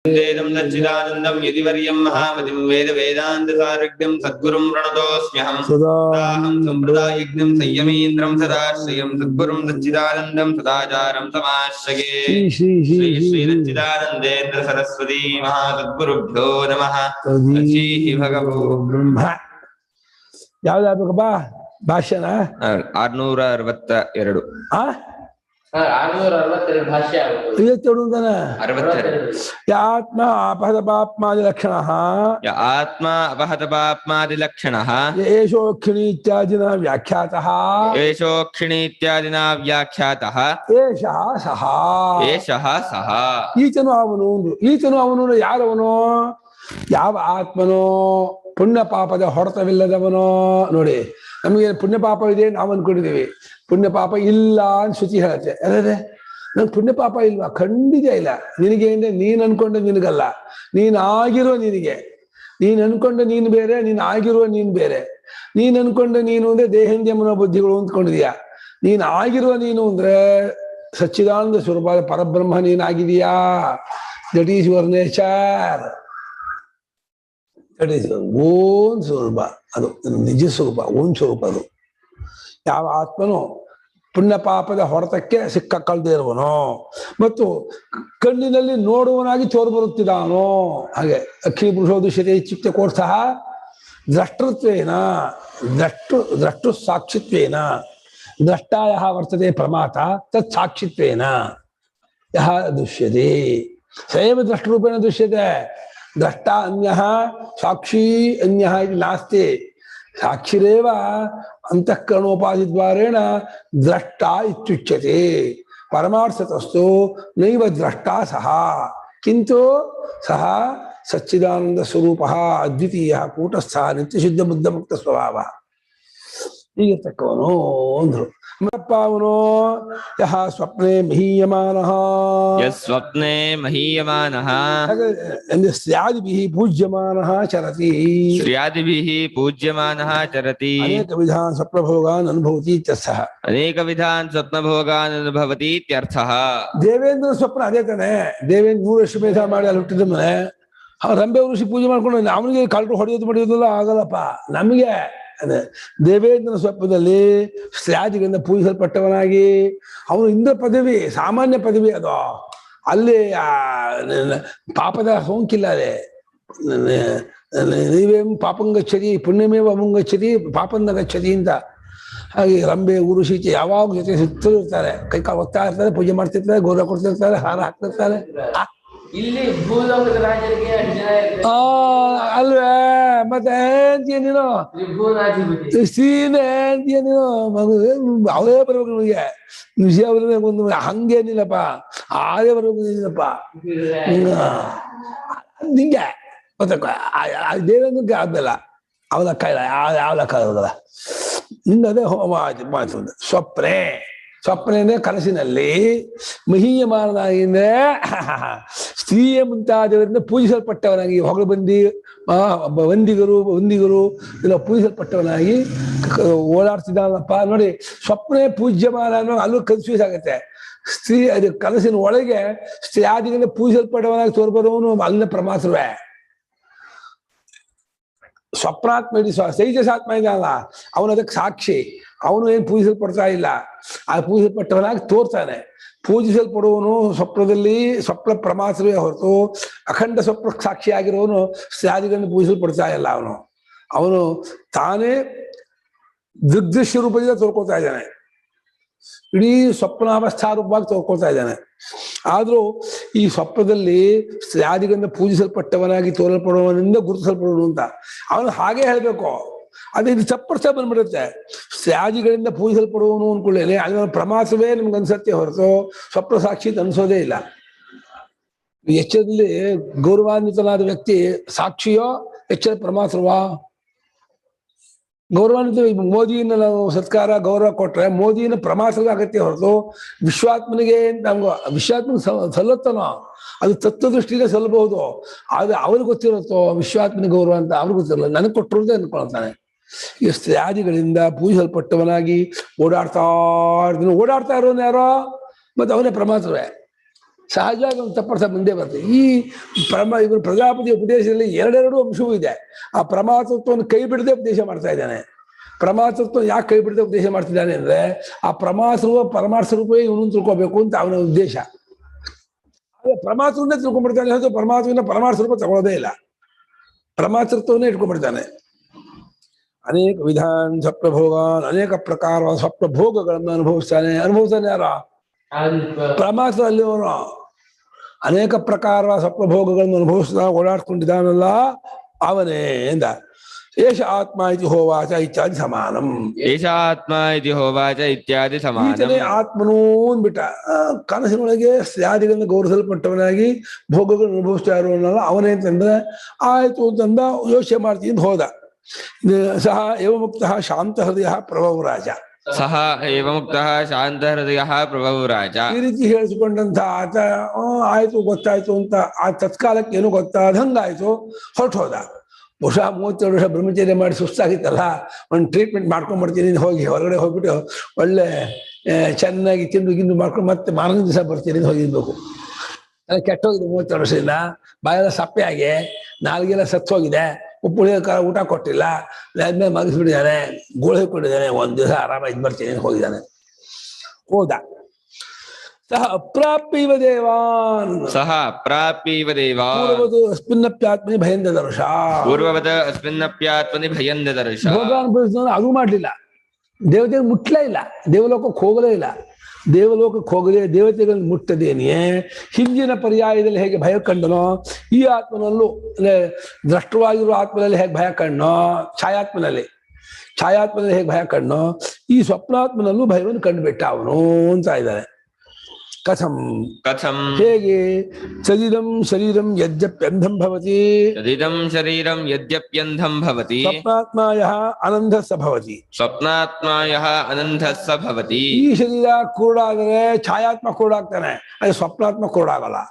वेदं सच्चिदानन्दं यदिवर्यं महामतिं वेद वेदान्तसारज्ञं सद्गुरुं प्रणतोऽस्म्यहं सदाहं सम्प्रदायज्ञं संयमीन्द्रं सदाश्रयं सद्गुरुं सच्चिदानन्दं सदाचारं समाश्रये श्री श्री सच्चिदानन्देन्द्र सरस्वती महासद्गुरुभ्यो नमः श्री भगवो ब्रह्म ಯಾವ್ದಾಗಬೇಕಪ್ಪ ಭಾಷ್ಯನ 662 662 ಭಾಷ್ಯ ಆತ್ಮ ಅಪಹತಪಾಪ್ಮಾದಿ ಲಕ್ಷಣ ಆತ್ಮ ಅಪಹತಪಾಪ್ಮಾದಿ ಲಕ್ಷಣ ಏಷೋಕ್ಷಿಣಿ ಇತ್ಯಾದಿನ ವ್ಯಾಖ್ಯಾತಃ ಏಷೋಕ್ಷಿಣಿ ಇತ್ಯಾದಿನ ವ್ಯಾಖ್ಯಾತಃ ಏಷಃ ಸಹ ಏಷಃ ಸಹ ಈತನು ಅವನು ಈತನು ಅವನು ಯಾರವನು ಯಾವ ಆತ್ಮನೋ ಪುಣ್ಯ ಪಾಪದ ಹೊಡೆತವಿಲ್ಲದವನೋ ನೋಡಿ ನಮಗೆ ಪುಣ್ಯ ಪಾಪ ಇದೆ ನಾವು ಅಂದ್ಕೊಂಡಿದ್ದೀವಿ ಪುಣ್ಯ ಪಾಪ ಇಲ್ಲ ಅಂತ ಶ್ರುತಿ ಹೇಳುತ್ತೆ ಅದೇ ನಂಗೆ ಪುಣ್ಯ ಪಾಪ ಇಲ್ವಾ ಖಂಡಿತ ಇಲ್ಲ ನಿನಗೆ ಅಂದ್ರೆ ನೀನ್ ಅನ್ಕೊಂಡೆ ನಿನಗಲ್ಲ ನೀನ್ ಆಗಿರೋ ನಿನಗೆ ನೀನ್ ಅನ್ಕೊಂಡೆ ನೀನ್ ಬೇರೆ ನೀನ್ ಆಗಿರುವ ನೀನ್ ಬೇರೆ ನೀನ್ ಅನ್ಕೊಂಡೆ ನೀನು ಅಂದ್ರೆ ದೇಹೇಂದ್ರಿಯ ಮನೋಬುದ್ಧಿಗಳು ಅಂದ್ಕೊಂಡಿದೀಯಾ ನೀನ್ ಆಗಿರುವ ನೀನು ಅಂದ್ರೆ ಸಚ್ಚಿದಾನಂದ ಸ್ವರೂಪ ಪರಬ್ರಹ್ಮ ನೀನಾಗಿದೀಯಾ that is your nature own ಸ್ವರೂಪ ಅದು ನಿಜ ಸ್ವರೂಪ ಓನ್ ಸ್ವರೂಪ ಅದು ಯಾವ ಆತ್ಮನು ಪುಣ್ಯ ಪಾಪದ ಹೊಡೆತಕ್ಕೆ ಸಿಕ್ಕಲ್ದೇ ಇರುವನೋ ಮತ್ತು ಕಣ್ಣಿನಲ್ಲಿ ನೋಡುವನಾಗಿ ತೋರ್ಬರುತ್ತಿದ್ದಾನೋ ಹಾಗೆ ಅಖಿಲ ಪುರುಷೋದೃಶ್ಯತೆ ಇತ್ಯುಕ್ತೆ ಕೋರ್ಥಃ ದ್ರಷ್ಟೃತ್ವೇನ ದ್ರಷ್ಟು ಸಾಕ್ಷಿತ್ವೇನ ದ್ರಷ್ಟಾ ಯಃ ವರ್ತತೆ ಪ್ರಮಾತ ತತ್ ಸಾಕ್ಷಿತ್ವೇನ ಯಃ ದೃಶ್ಯತೆ ಸಯೇವ ದ್ರಷ್ಟರೂಪೇಣ ದೃಶ್ಯತೆ ದ್ರಷ್ಟ ಅನ್ಯಃ ಸಾಕ್ಷಿ ಅನ್ಯಃ ಇತಿ ನಾಸ್ತಿ ಸಾಕ್ಷಿರೇವ ಅಂತಃಕರಣೋಪಾಧಿದ್ವಾರೇಣ ದ್ರಷ್ಟ ಇತ್ಯುಚ್ಯತೆ ಪರಮಾರ್ಥತಸ್ತು ನೈವ ದ್ರಷ್ಟ ಸಹ ಕಿಂತು ಸಹ ಸಚ್ಚಿದಾನಂದ ಸ್ವರೂಪಃ ಅದ್ವಿತೀಯ ಕೂಟಸ್ಥ ನಿತ್ಯಶುದ್ಧ ಬುದ್ಧ ಮುಕ್ತ ಸ್ವಭಾವ ಹೀಗಿರ್ತಕ್ಕವನು ಅಂದ್ರು ಮತ್ತಪ್ಪ ಅವನು ಯಹ ಸ್ವಪ್ನೆ ಮಹೀಯಮಾನಃ ಸ್ವಪ್ನೆ ಮಹೀಯಮಾನಃ ಸ್ಯಾದಿಭಿಃ ಪೂಜ್ಯಮಾನಃ ಚರತಿ ಶ್ರಿಯಾದಿಭಿಃ ಪೂಜ್ಯಮಾನಃ ಚರತಿ ಅನೇಕ ವಿಧಾನ್ ಸ್ವಪ್ನಭೋಗಾನ್ ಅನುಭವತಿ ಇತ್ಯರ್ಥಃ ಅನೇಕ ವಿಧಾನ್ ಸ್ವಪ್ನಭೋಗಾನ್ ಅನುಭವತಿ ಇತ್ಯರ್ಥಃ ದೇವೇಂದ್ರ ಸ್ವಪ್ನ ಅದೇ ತಾನೆ ದೇವೇಂದ್ರ 100 ವರ್ಷ ಮೇಧ ಮಾಡಿ ಅಲ್ಲಿ ಹುಟ್ಟಿದ ಮನೆ ರಂಬೆ ಋಷಿ ಪೂಜೆ ಮಾಡ್ಕೊಂಡು ಅವನಿಗೆ ಕಳ್ಳರು ಹೊಡೆಯೋದು ಆಗಲ್ಲಪ್ಪ ನಮಗೆ ಅದೇ ದೇವೇಂದ್ರನ ಸ್ವಪ್ನದಲ್ಲಿ ಸ್ತ್ರೀಯಾದಿಗಳಿಂದ ಪೂಜಿಸಲ್ಪಟ್ಟವನಾಗಿ ಅವನು ಇಂದ್ರ ಪದವಿ ಸಾಮಾನ್ಯ ಪದವಿ ಅದು ಅಲ್ಲಿ ಪಾಪದ ಸೋಂಕಿಲ್ಲ ಅದೇ ನೀವೇಂ ಪಾಪಂಗಚ್ಚತಿ ಪುಣ್ಯಮೇವ ಅಮುಂಗಚ್ಚತಿ ಪಾಪಂದ ಗಚ್ಚತಿ ಅಂತ ಹಾಗೆ ರಂಬೆ ಊರುಶೀಚೆ ಯಾವಾಗ ಜೊತೆ ಸುತ್ತಲೂ ಇರ್ತಾರೆ ಕೈ ಕಾಲು ಒತ್ತಾ ಇರ್ತಾರೆ ಪೂಜೆ ಮಾಡ್ತಿರ್ತಾರೆ ಗೌರವ ಕೊಡ್ತಿರ್ತಾರೆ ಹಾರ ಹಾಕ್ತಿರ್ತಾರೆ ಇಲ್ಲಿ ಭೂಲೋಕದ ರಾಜರಿಗೆ ಅಲ್ವೇ ಮತ್ತೆ ಅಂತೀಯ ನೀನು ಸೀನೆ ಅಂತೀಯ ನೀನು ಮಗು ಅವರೇ ಬರ್ಬೇಕು ನಿಮಗೆ ವಿಷಯ ಒಂದು ಹಂಗೇನಿಲ್ಲಪ್ಪ ಆರೇ ಬರ್ಬೇಕಪ್ಪ ನಿಂಗೆ ಗೊತ್ತಕ್ಕ ದೇವೇಂದ್ರಕ್ಕೆ ಆದ್ಮೇಲೆ ಯಾವ ಲೆಕ್ಕ ಇಲ್ಲ ಯಾವ ಲೆಕ್ಕ ಇರೋದಲ್ಲ ನಿಂಗೆ ಅದೇ ಮಾತು ಸ್ವಪ್ನೆ ಕನಸಿನಲ್ಲಿ ಮಹೀಯಮಾನನಾಗಿ ಅಂದ್ರೆ ಸ್ತ್ರೀಯ ಮುಂತಾದವರಿಂದ ಪೂಜಿಸಲ್ಪಟ್ಟವನಾಗಿ ಹೊಗಳು ವಂದಿಗರು ಇಲ್ಲ ಪೂಜಿಸಲ್ಪಟ್ಟವನಾಗಿ ಓಡಾಡ್ತಿದ್ದಾನಪ್ಪ ನೋಡಿ ಸ್ವಪ್ನೆ ಪೂಜ್ಯಮಾನ ಅನ್ನೋ ಅಲ್ಲೂ ಕನ್ಫ್ಯೂಸ್ ಆಗುತ್ತೆ ಸ್ತ್ರೀ ಅದು ಕನಸಿನ ಒಳಗೆ ಸ್ತ್ರೀ ಆದಿಗಳಿಂದ ಪೂಜಿಸಲ್ಪಟ್ಟವನಾಗಿ ತೋರ್ಬರೋನು ಅಲ್ಲಿನ ಪ್ರಮಾತ್ರವೇ ಸ್ವಪ್ನಾತ್ಮ ತೈಜಸಾತ್ಮ ಇದಲ್ಲ ಅವನು ಅದಕ್ಕೆ ಸಾಕ್ಷಿ ಅವನು ಏನ್ ಪೂಜಿಸಲ್ಪಡ್ತಾ ಇಲ್ಲ ಆ ಪೂಜಿಸಲ್ಪಟ್ಟವನಾಗಿ ತೋರ್ತಾನೆ ಪೂಜಿಸಲ್ಪಡುವನು ಸ್ವಪ್ನದಲ್ಲಿ ಸ್ವಪ್ನ ಪ್ರಮಾತ್ರವೇ ಹೊರತು ಅಖಂಡ ಸ್ವಪ್ನ ಸಾಕ್ಷಿಯಾಗಿರೋನು ಸ್ತ್ರೀಯಾದಿಗಳನ್ನು ಪೂಜಿಸಲ್ಪಡ್ತಾ ಇಲ್ಲ ಅವನು ತಾನೇ ದೃಗ್ದೃಶ್ಯ ರೂಪದಿಂದ ತೋರ್ಕೊಳ್ತಾ ಇದ್ದಾನೆ ಇಡೀ ಸ್ವಪ್ನಾವಸ್ಥಾ ರೂಪವಾಗಿ ತೋರ್ಕೊಳ್ತಾ ಇದ್ದಾನೆ ಆದ್ರೂ ಈ ಸ್ವಪ್ನದಲ್ಲಿ ಸ್ತ್ರೀಯಾದಿಗಳಿಂದ ಪೂಜಿಸಲ್ಪಟ್ಟವನಾಗಿ ತೋರಲ್ಪಡುವವನಿಂದ ಗುರುತಿಸಲ್ಪಡುವನು ಅಂತ ಅವನು ಹಾಗೆ ಹೇಳ್ಬೇಕು ಅದೇ ಇದು ತಪ್ಪರ್ಥ ಬಂದ್ಬಿಡುತ್ತೆ ಸ್ತ್ರೀಯಾದಿಗಳಿಂದ ಪೂಜಿಸಲ್ಪಡುವನು ಅನ್ಕೊಳ್ಳೇನೆ ಅದರ ಪ್ರಮಾಸವೇ ನಿಮ್ಗೆ ಅನ್ಸತ್ತೆ ಹೊರತು ಸ್ವಪ್ನ ಸಾಕ್ಷಿ ಅನ್ಸೋದೇ ಇಲ್ಲ ಎಚ್ಚರದಲ್ಲಿ ಗೌರವಾನ್ವಿತನಾದ ವ್ಯಕ್ತಿ ಸಾಕ್ಷಿಯೋ ಎಚ್ಚರ ಪ್ರಮಾಸವಾ ಗೌರವಾನ್ವಿತ ಮೋದಿನ ನಾವು ಸತ್ಕಾರ ಗೌರವ ಕೊಟ್ರೆ ಮೋದಿನ ಪ್ರಮಾಸದ ಅಗತ್ಯ ಹೊರತು ವಿಶ್ವಾತ್ಮನಿಗೆ ನಮ್ಗೆ ವಿಶ್ವಾತ್ಮನಿಗೆ ಸಲ್ಲತ್ತನೋ ಅದು ತತ್ವದೃಷ್ಟಿಗೆ ಸಲ್ಲಬಹುದು ಆದ್ರೆ ಅವ್ರಿಗೆ ಗೊತ್ತಿರುತ್ತೋ ವಿಶ್ವಾತ್ಮನಿಗೆ ಗೌರವ ಅಂತ ಅವ್ರಿಗೆ ಗೊತ್ತಿರಲ್ಲ ನನಗೆ ಕೊಟ್ಟಿರೋದೇ ಅನ್ಕೊಳ್ತಾನೆ ಈ ಸ್ತ್ರೀಯಾದಿಗಳಿಂದ ಪೂಜಿಸಲ್ಪಟ್ಟವನಾಗಿ ಓಡಾಡ್ತಾ ಇರೋನು ಯಾರೋ ಮತ್ತೆ ಅವನೇ ಪ್ರಮಾತ್ರವೇ ಸಹಜವಾಗಿ ಒಂದು ತಪ್ಪರ್ಥ ಮುಂದೆ ಬರ್ತದೆ. ಈ ಇವರು ಪ್ರಜಾಪತಿ ಉಪದೇಶದಲ್ಲಿ ಎರಡೆರಡು ಅಂಶವೂ ಇದೆ. ಆ ಪ್ರಮಾತತ್ವವನ್ನು ಕೈ ಬಿಡದೆ ಉಪದೇಶ ಮಾಡ್ತಾ ಇದ್ದಾನೆ. ಪ್ರಮಾತತ್ವ ಯಾಕೆ ಕೈ ಬಿಡದೆ ಉಪದೇಶ ಮಾಡ್ತಿದ್ದಾನೆ ಅಂದ್ರೆ ಆ ಪ್ರಮಾಸರುವ ಪರಮಾರ್ಥ ರೂಪವೇ ಇವನು ತಿಳ್ಕೊಬೇಕು ಅಂತ ಅವನ ಉದ್ದೇಶ. ಅದೇ ಪ್ರಮಾತವನ್ನೇ ತಿಳ್ಕೊಂಡ್ಬಿಡ್ತಾನೆ ಹೊರತು ಪರಮಾತ್ಮನ ಪರಮಾರ್ಥ ರೂಪ ತಗೊಳ್ಳೋದೇ ಇಲ್ಲ. ಪ್ರಮಾತೃತ್ವವನ್ನೇ ಇಟ್ಕೊಂಡ್ಬಿಡ್ತಾನೆ. ಅನೇಕ ವಿಧಾನ ಸ್ವಪ್ನಭೋಗಾನ್, ಅನೇಕ ಪ್ರಕಾರ ಸ್ವಪ್ನಭೋಗಗಳನ್ನು ಅನುಭವಿಸ್ತಾನೆ ಯಾರ ಪ್ರಮಾಸದಲ್ಲಿ ಅವನು ಅನೇಕ ಪ್ರಕಾರ ಸ್ವಪ್ನಭೋಗಗಳನ್ನು ಅನುಭವಿಸ್ತಾ ಓಡಾಡ್ಕೊಂಡಿದ್ದಾನಲ್ಲ ಅವನೇ ಎಂದ. ಏಷ ಆತ್ಮ ಇತಿ ಹೋವಾಚ ಇತ್ಯಾದಿ ಸಮಾನಂ. ಏಷ ಆತ್ಮ ಇತಿ ಹೋವಾಚ ಇತ್ಯಾದಿ ಸಮಾನಂ. ಈತನೇ ಆತ್ಮನೂ ಅಂದ್ಬಿಟ್ಟ. ಕನಸಿನೊಳಗೆ ಸ್ಯಾದಿಗಳನ್ನು ಗೌರವಿಸಲ್ಪಟ್ಟವನಾಗಿ ಭೋಗಗಳನ್ನು ಅನುಭವಿಸ್ತಾ ಇರೋನಲ್ಲ ಅವನೇ ಅಂತಂದ್ರೆ ಆಯ್ತು ಅಂತಂದ ಯೋಚನೆ ಮಾಡ್ತೀನಿ ಅಂತ ಹೋದ. ಸಹ ಏವ ಮುಕ್ತಃ ಶಾಂತ ಹೃದಯ ಪ್ರಭವರಾಜ. ಸಹ ಏವ ಮುಕ್ತಃ ಶಾಂತ ಹೃದಯ ಪ್ರಭವರಾಜ. ಈ ರೀತಿ ಹೇಳಿಸಿಕೊಂಡಂತ ಆತ ಆಯ್ತು ಗೊತ್ತಾಯ್ತು ಅಂತ ಆ ತತ್ಕಾಲಕ್ಕೆ ಏನು ಗೊತ್ತಾದ ಹಂಗಾಯ್ತು ಹೊರಟು ಹೋದ. ಬಹುಶಃ 32 ವರ್ಷ ಬ್ರಹ್ಮಚರ್ಯ ಮಾಡಿ ಸುಸ್ತಾಗಿತ್ತಲ್ಲ, ಒಂದು ಟ್ರೀಟ್ಮೆಂಟ್ ಮಾಡ್ಕೊಂಡ್ಬರ್ತೀನಿ ಹೋಗಿ ಹೊರಗಡೆ ಹೋಗ್ಬಿಟ್ಟು ಒಳ್ಳೆ ಚೆನ್ನಾಗಿ ತಿಂದು ಗಿಂದು ಮಾಡ್ಕೊಂಡು ಮತ್ತೆ ಮಾರನೇ ದಿವಸ ಬರ್ತೀನಿ ಹೋಗಿರ್ಬೇಕು. ಅದು ಕೆಟ್ಟೋಗಿದೆ 32 ವರ್ಷದಿಂದ. ಬಾಯೆಲ್ಲ ಸಪ್ಪೆ ಆಗಿ ನಾಲ್ಗೆಲ್ಲ ಸತ್ತು ಹೋಗಿದೆ. ಉಪ್ಪುಳಿಯ ಊಟ ಕೊಟ್ಟಿಲ್ಲ, ಆದ್ಮೇಲೆ ಮಗಿಸ್ಬಿಟ್ಟಿದ್ದಾನೆ, ಗೋಳಿ ಕೊಟ್ಟಿದ್ದಾನೆ. ಒಂದ್ ದಿವಸ ಆರಾಮಾಗಿ ಬರ್ತೀನಿ ಹೋಗಿದ್ದಾನೆ. ಹೋದ. ಸಹ ಅಪ್ರಾಪ್ಯವ ದೇವಾನ್. ಸಹ ಅಪ್ರಾಪ್ಯವ ದೇವಾನ್. ಪೂರ್ವವತ್ ಅಸ್ಮಿನ್ನಪ್ಯಾತ್ಮನಿ ಭಯಂ ದದರ್ಶ. ಪೂರ್ವವತ್ ಅಸ್ಮಿನ್ನಪ್ಯಾತ್ಮನಿ ಭಯಂ ದದರ್ಶ. ಭೋಗ ಅನುಭವಿಸಿದ ಅದು ಮಾಡ್ಲಿಲ್ಲ. ದೇವತೆಗೆ ಮುಟ್ಲೇ ಇಲ್ಲ, ದೇವಲೋಕಕ್ಕೆ ಹೋಗಲೇ ಇಲ್ಲ. ದೇವಲೋಕಕ್ಕೆ ಹೋಗದೆ ದೇವತೆಗಳನ್ನು ಮುಟ್ಟದೇನೆಯೇ ಹಿಂದಿನ ಪರ್ಯಾಯದಲ್ಲಿ ಹೇಗೆ ಭಯ ಕಂಡನೋ ಈ ಆತ್ಮನಲ್ಲೂ ದೃಷ್ಟವಾಗಿರುವ ಆತ್ಮನಲ್ಲಿ ಹೇಗೆ ಭಯ ಕಂಡನೋ, ಛಾಯಾತ್ಮನಲ್ಲಿ ಹೇಗೆ ಭಯ ಕಂಡನೋ ಈ ಸ್ವಪ್ನಾತ್ಮನಲ್ಲೂ ಭಯವನ್ನು ಕಂಡುಬಿಟ್ಟ ಅವನು ಅಂತ ಇದ್ದಾರೆ. ಕಥಂ ಕಥಂ ಹೇಗೆ? ಸದಿದಂ ಶರೀರಂ ಯದ್ಯಪ್ಯಂಧಂ ಭವತಿ. ಸದಿದಂ ಶರೀರಂ ಯದ್ಯಪ್ಯಂಧಂ ಭವತಿ. ಸ್ವಪ್ನಾತ್ಮಾಯಃ ಅನಂಧಃ ಸ ಭವತಿ. ಸ್ವಪ್ನಾತ್ಮಾಯಃ ಅನಂಧಃ ಸ ಭವತಿ. ಈ ಶರೀರ ಕುರುಡಾದರೆ ಛಾಯಾತ್ಮ ಕುರುಡಾಗ್ತಾನೆ, ಅದು ಸ್ವಪ್ನಾತ್ಮ ಕುರುಡಾಗಲ್ಲ.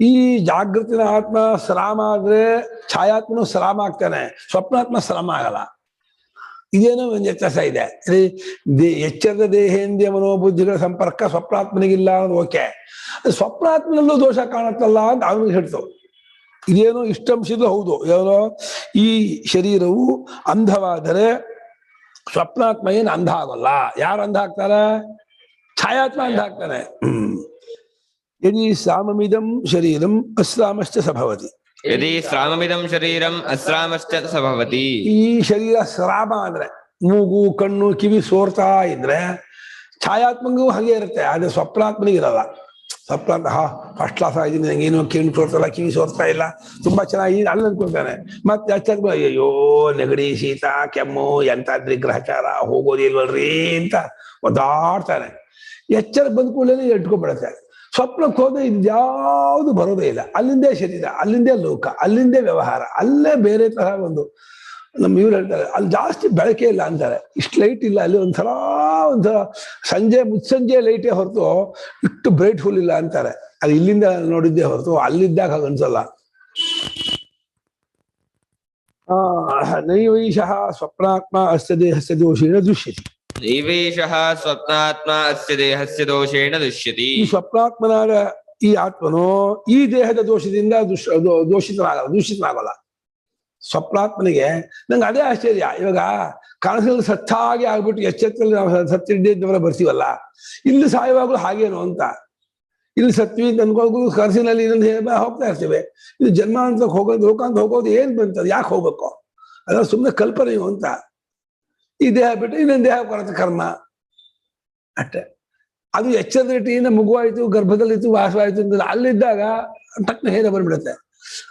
ಈ ಜಾಗೃತಿನ ಆತ್ಮ ಶ್ರಾಮ ಆದ್ರೆ ಛಾಯಾತ್ಮನು ಶ್ರಾಮ ಆಗ್ತಾನೆ, ಸ್ವಪ್ನಾತ್ಮ ಶ್ರಾಮ ಆಗಲ್ಲ. ಇದೇನೋ ಒಂದು ವ್ಯತ್ಯಾಸ ಇದೆ. ಎಚ್ಚರದ ದೇಹೇಂದ್ರಿಯ ಮನೋಬುದ್ಧಿಗಳ ಸಂಪರ್ಕ ಸ್ವಪ್ನಾತ್ಮನಿಗಿಲ್ಲ ಅನ್ನೋದು ಓಕೆ. ಸ್ವಪ್ನಾತ್ಮನಲ್ಲೂ ದೋಷ ಕಾಣುತ್ತಲ್ಲ ಅಂತ ಅವನಿಗೆ ಹೇಳ್ತು. ಇದೇನೋ ಇಷ್ಟಂಶದ್ದು ಹೌದು. ಏನೋ ಈ ಶರೀರವು ಅಂಧವಾದರೆ ಸ್ವಪ್ನಾತ್ಮ ಏನು ಅಂಧ ಆಗೋಲ್ಲ. ಯಾರು ಅಂಧ ಆಗ್ತಾರೆ? ಛಾಯಾತ್ಮ ಅಂಧ ಆಗ್ತಾನೆ. ಯದಿ ಸಾಮಮಿದಂ ಶರೀರಂ ಅಶ್ರಾಮಶ್ಚ ಸಭವತಿ. ಯದಿ ಶ್ರಾಮಮಿದಂ ಶರೀರಂ ಅಶ್ರಾಮಶ್ಚ ಸ ಭವತಿ. ಈ ಶರೀರ ಶ್ರಾಮ ಅಂದ್ರೆ ಮೂಗು ಕಣ್ಣು ಕಿವಿ ಸೋರ್ತಾ ಇದ್ರೆ ಛಾಯಾತ್ಮಗೂ ಹಾಗೆ ಇರುತ್ತೆ, ಆದ್ರೆ ಸ್ವಪ್ನಾತ್ಮನಿಗೆ ಇರಲ್ಲ. ಸ್ವಪ್ನಾತ್ಮ ಫಸ್ಟ್ ಕ್ಲಾಸ್ ಆಗಿದ್ದೀನಿ, ನಂಗೆ ಏನೋ ಕಿವಿ ಸೋರ್ತಲ್ಲ, ಕಿವಿ ಸೋರ್ತಾ ಇಲ್ಲ, ತುಂಬಾ ಚೆನ್ನಾಗಿ ಅಲ್ಲಿ ಅನ್ಕೊಳ್ತಾನೆ. ಮತ್ತೆ ಅಚ್ಚಾತ್ಮ ಅಯ್ಯೋ ನೆಗಡಿ ಶೀತ ಕೆಮ್ಮು ಎಂತಾದ್ರಿ ಗ್ರಹಚಾರ ಹೋಗೋದಿಲ್ವಲ್ರಿ ಅಂತ ಒದ್ದಾಡ್ತಾನೆ. ಎಚ್ಚರ ಬಂದ ಕೂಡಲೇ ಇಟ್ಕೊಂಡ್ಬಿಡುತ್ತೆ. ಸ್ವಪ್ನಕ್ಕೆ ಹೋದ್ರೆ ಇದ್ಯಾವುದು ಬರೋದೇ ಇಲ್ಲ. ಅಲ್ಲಿಂದೇ ಶರೀರ, ಅಲ್ಲಿಂದೇ ಲೋಕ, ಅಲ್ಲಿಂದೇ ವ್ಯವಹಾರ, ಅಲ್ಲೇ ಬೇರೆ ತರ ಒಂದು ನಮ್ಮ ಇವ್ರು ಹೇಳ್ತಾರೆ ಅಲ್ಲಿ ಜಾಸ್ತಿ ಬೆಳಕೆ ಇಲ್ಲ ಅಂತಾರೆ. ಇಷ್ಟು ಲೈಟ್ ಇಲ್ಲ ಅಲ್ಲಿ. ಒಂಥರ ಸಂಜೆ ಮುಚ್ಚಂಜೆ ಲೈಟೇ ಹೊರತು ಇಷ್ಟು ಬ್ರೈಟ್ಫುಲ್ ಇಲ್ಲ ಅಂತಾರೆ. ಅದು ಇಲ್ಲಿಂದ ನೋಡಿದ್ದೇ ಹೊರತು ಅಲ್ಲಿದ್ದಾಗ ಹಾಗೆ ಅನ್ಸಲ್ಲ. ನೈವೈಷಃ ಸ್ವಪ್ನಾತ್ಮ ಅಸ್ಯ ದೇಹಸ್ಯ ದೋಷೇಣ ದೃಶ್ಯತಿ. ನೈವೇಶಃ ಸ್ವಪ್ನಾತ್ಮ ಅಸ್ಯ ದೇಹಸ್ಯ ದೋಷೇಣ ದೃಶ್ಯತಿ. ಈ ಸ್ವಪ್ನಾತ್ಮನಾದ ಈ ಆತ್ಮನು ಈ ದೇಹದ ದೋಷದಿಂದ ದೂಷಿತನಾಗಲ್ಲ. ಸ್ವಪ್ನಾತ್ಮನಿಗೆ ನಂಗೆ ಅದೇ ಆಶ್ಚರ್ಯ. ಇವಾಗ ಕನಸಲ್ಲಿ ಸತ್ತಾಗಿ ಆಗ್ಬಿಟ್ಟು ಎಚ್ಚೆತ್ತಲ್ಲಿ ನಾವು ಸತ್ತಿದ್ದವರ ಬರ್ತೀವಲ್ಲ, ಇಲ್ಲಿ ಸಾಯುವಾಗಲೂ ಹಾಗೇನು ಅಂತ. ಇಲ್ಲಿ ಸತ್ವಿ ಅಂತ ಅನ್ಕೋದು ಕನಸಿನಲ್ಲಿ ಇನ್ನೊಂದು ಹೋಗ್ತಾ ಇರ್ತೇವೆ. ಇದು ಜನ್ಮಾಂತಕ್ಕೆ ಹೋಗೋದು ಲೋಕಾಂತ ಹೋಗೋದು ಏನ್ ಬಂತದ್ದು, ಯಾಕೆ ಹೋಗ್ಬೇಕು? ಅದರ ಸುಮ್ಮನೆ ಕಲ್ಪನೆಯು ಅಂತ. ಈ ದೇಹ ಬಿಟ್ಟು ಇನ್ನೊಂದು ದೇಹ ಕೊರತೆ ಕರ್ಮ ಅಷ್ಟೆ. ಅದು ಎಚ್ಚರಿಕೆಯಿಂದ ಮಗುವಾಯ್ತು, ಗರ್ಭದಲ್ಲಿತ್ತು, ವಾಸವಾಯ್ತು ಅಂತ ಅಲ್ಲಿದ್ದಾಗ ತಕ್ಷಣ ಶರೀರ ಬಂದ್ಬಿಡುತ್ತೆ.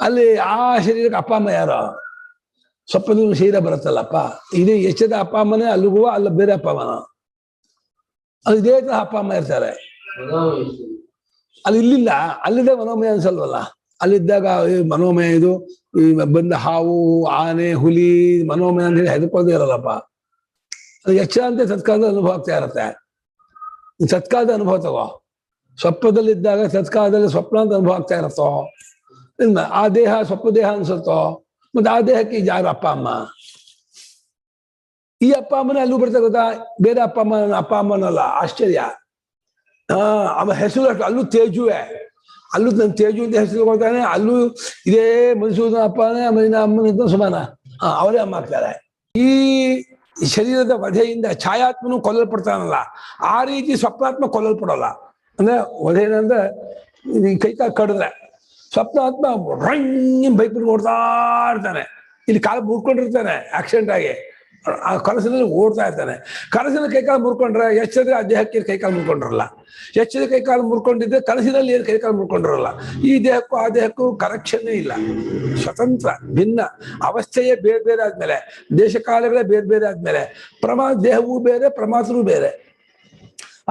ಅಲ್ಲಿ ಆ ಶರೀರಕ್ಕೆ ಅಪ್ಪ ಅಮ್ಮ ಯಾರೋ ಸ್ವಪ್ನದ ಶರೀರ ಬರುತ್ತಲ್ಲಪ್ಪ, ಇದೇ ಎಚ್ಚದ ಅಪ್ಪ ಅಮ್ಮನೇ ಅಲ್ಲಿಗೂ ಅಲ್ಲ ಬೇರೆ ಅಪ್ಪ ಅಮ್ಮನ ಅಲ್ಲಿ ಇದೇ ತರ ಅಪ್ಪ ಅಮ್ಮ ಇರ್ತಾರೆ. ಅಲ್ಲಿ ಇಲ್ಲಿಲ್ಲ, ಅಲ್ಲಿದ್ದಾಗ ಮನೋಮಯ ಅನ್ಸಲ್ವಲ್ಲ. ಅಲ್ಲಿದ್ದಾಗ ಮನೋಮಯ ಇದು ಬಂದ ಹಾವು ಆನೆ ಹುಲಿ ಮನೋಮಯ ಅಂತ ಹೇಳಿ ಹೆದರ್ಕೋದೇ ಇರಲ್ಲಪ್ಪ. ಅದು ಎಚ್ಚರ ಅಂತ ತತ್ಕಾಲದ ಅನುಭವ ಆಗ್ತಾ ಇರತ್ತೆ. ತತ್ಕಾಲದ ಅನುಭವ ತಗೋ. ಸ್ವಪ್ನದಲ್ಲಿದ್ದಾಗ ತತ್ಕಾಲದಲ್ಲಿ ಸ್ವಪ್ನ ಅಂತ ಅನುಭವ ಆಗ್ತಾ ಇರತ್ತೋ, ಆ ದೇಹ ಸ್ವಪ್ನ ದೇಹ ಅನ್ಸುತ್ತೋ, ಮತ್ತೆ ಆ ದೇಹಕ್ಕೆ ಯಾರು ಅಪ್ಪ ಅಮ್ಮ? ಈ ಅಪ್ಪ ಅಮ್ಮನೇ ಅಲ್ಲೂ ಬರ್ತಾ ಗೊತ್ತಾ, ಬೇರೆ ಅಪ್ಪ ಅಮ್ಮನಲ್ಲ. ಆಶ್ಚರ್ಯ. ಆಮೇಲೆ ಹೆಸರು ಅಷ್ಟು ಅಲ್ಲೂ ತೇಜುವೆ, ಅಲ್ಲೂ ನನ್ನ ತೇಜು ಅಂತ ಹೆಸರು ಕೊಡ್ತಾನೆ. ಅಲ್ಲೂ ಇದೇ ಮನ್ಸೂರನ ಅಪ್ಪನೇ ಮರಿನ ಅಮ್ಮನಿದ್ದ ಸುಮಾನ ಅವರೇ ಅಮ್ಮ ಆಗ್ತಾರೆ. ಈ ಶರೀರದ ವಧೆಯಿಂದ ಛಾಯಾತ್ಮನು ಕೊಲ್ಲಲ್ಪಡ್ತಾನಲ್ಲ, ಆ ರೀತಿ ಸ್ವಪ್ನಾತ್ಮ ಕೊಲ್ಲಲ್ಪಡೋಲ್ಲ. ಅಂದ್ರೆ ವಧೆ ಏನಂದ್ರೆ ಕೈಕಾಲು ಕಡಿದ್ರೆ ಸ್ವಪ್ನಾತ್ಮ ಬೈಕ್ ಬಿಟ್ಟು ಓಡ್ತಾ ಇರ್ತಾನೆ, ಇಲ್ಲಿ ಕಾಲು ಮುರ್ಕೊಂಡಿರ್ತಾನೆ ಆಕ್ಸಿಡೆಂಟ್ ಆಗಿ, ಆ ಕನಸಿನಲ್ಲಿ ಓಡ್ತಾ ಇರ್ತಾನೆ. ಕನಸಿನ ಕೈಕಾಲು ಮುರ್ಕೊಂಡ್ರೆ ಎಚ್ಚರಿಕೆ ಆ ದೇಹಕ್ಕೆ ಕೈಕಾಲು ಮುರ್ಕೊಂಡಿರಲ್ಲ, ಎಚ್ಚರಿಕೆ ಕೈಕಾಲು ಮುರ್ಕೊಂಡಿದ್ದೆ ಕನಸಿನಲ್ಲಿ ಏನು ಕೈಕಾಲು ಮುರ್ಕೊಂಡಿರಲ್ಲ. ಈ ದೇಹಕ್ಕೂ ಆ ದೇಹಕ್ಕೂ ಕನೆಕ್ಷನ್ನೇ ಇಲ್ಲ, ಸ್ವತಂತ್ರ ಭಿನ್ನ ಅವಸ್ಥೆಯೇ ಬೇರೆ ಬೇರೆ ಆದ್ಮೇಲೆ, ದೇಶ ಕಾಲಗಳೇ ಬೇರೆ ಬೇರೆ ಆದ್ಮೇಲೆ ದೇಹವೂ ಬೇರೆ ಪ್ರಮಾತರೂ ಬೇರೆ.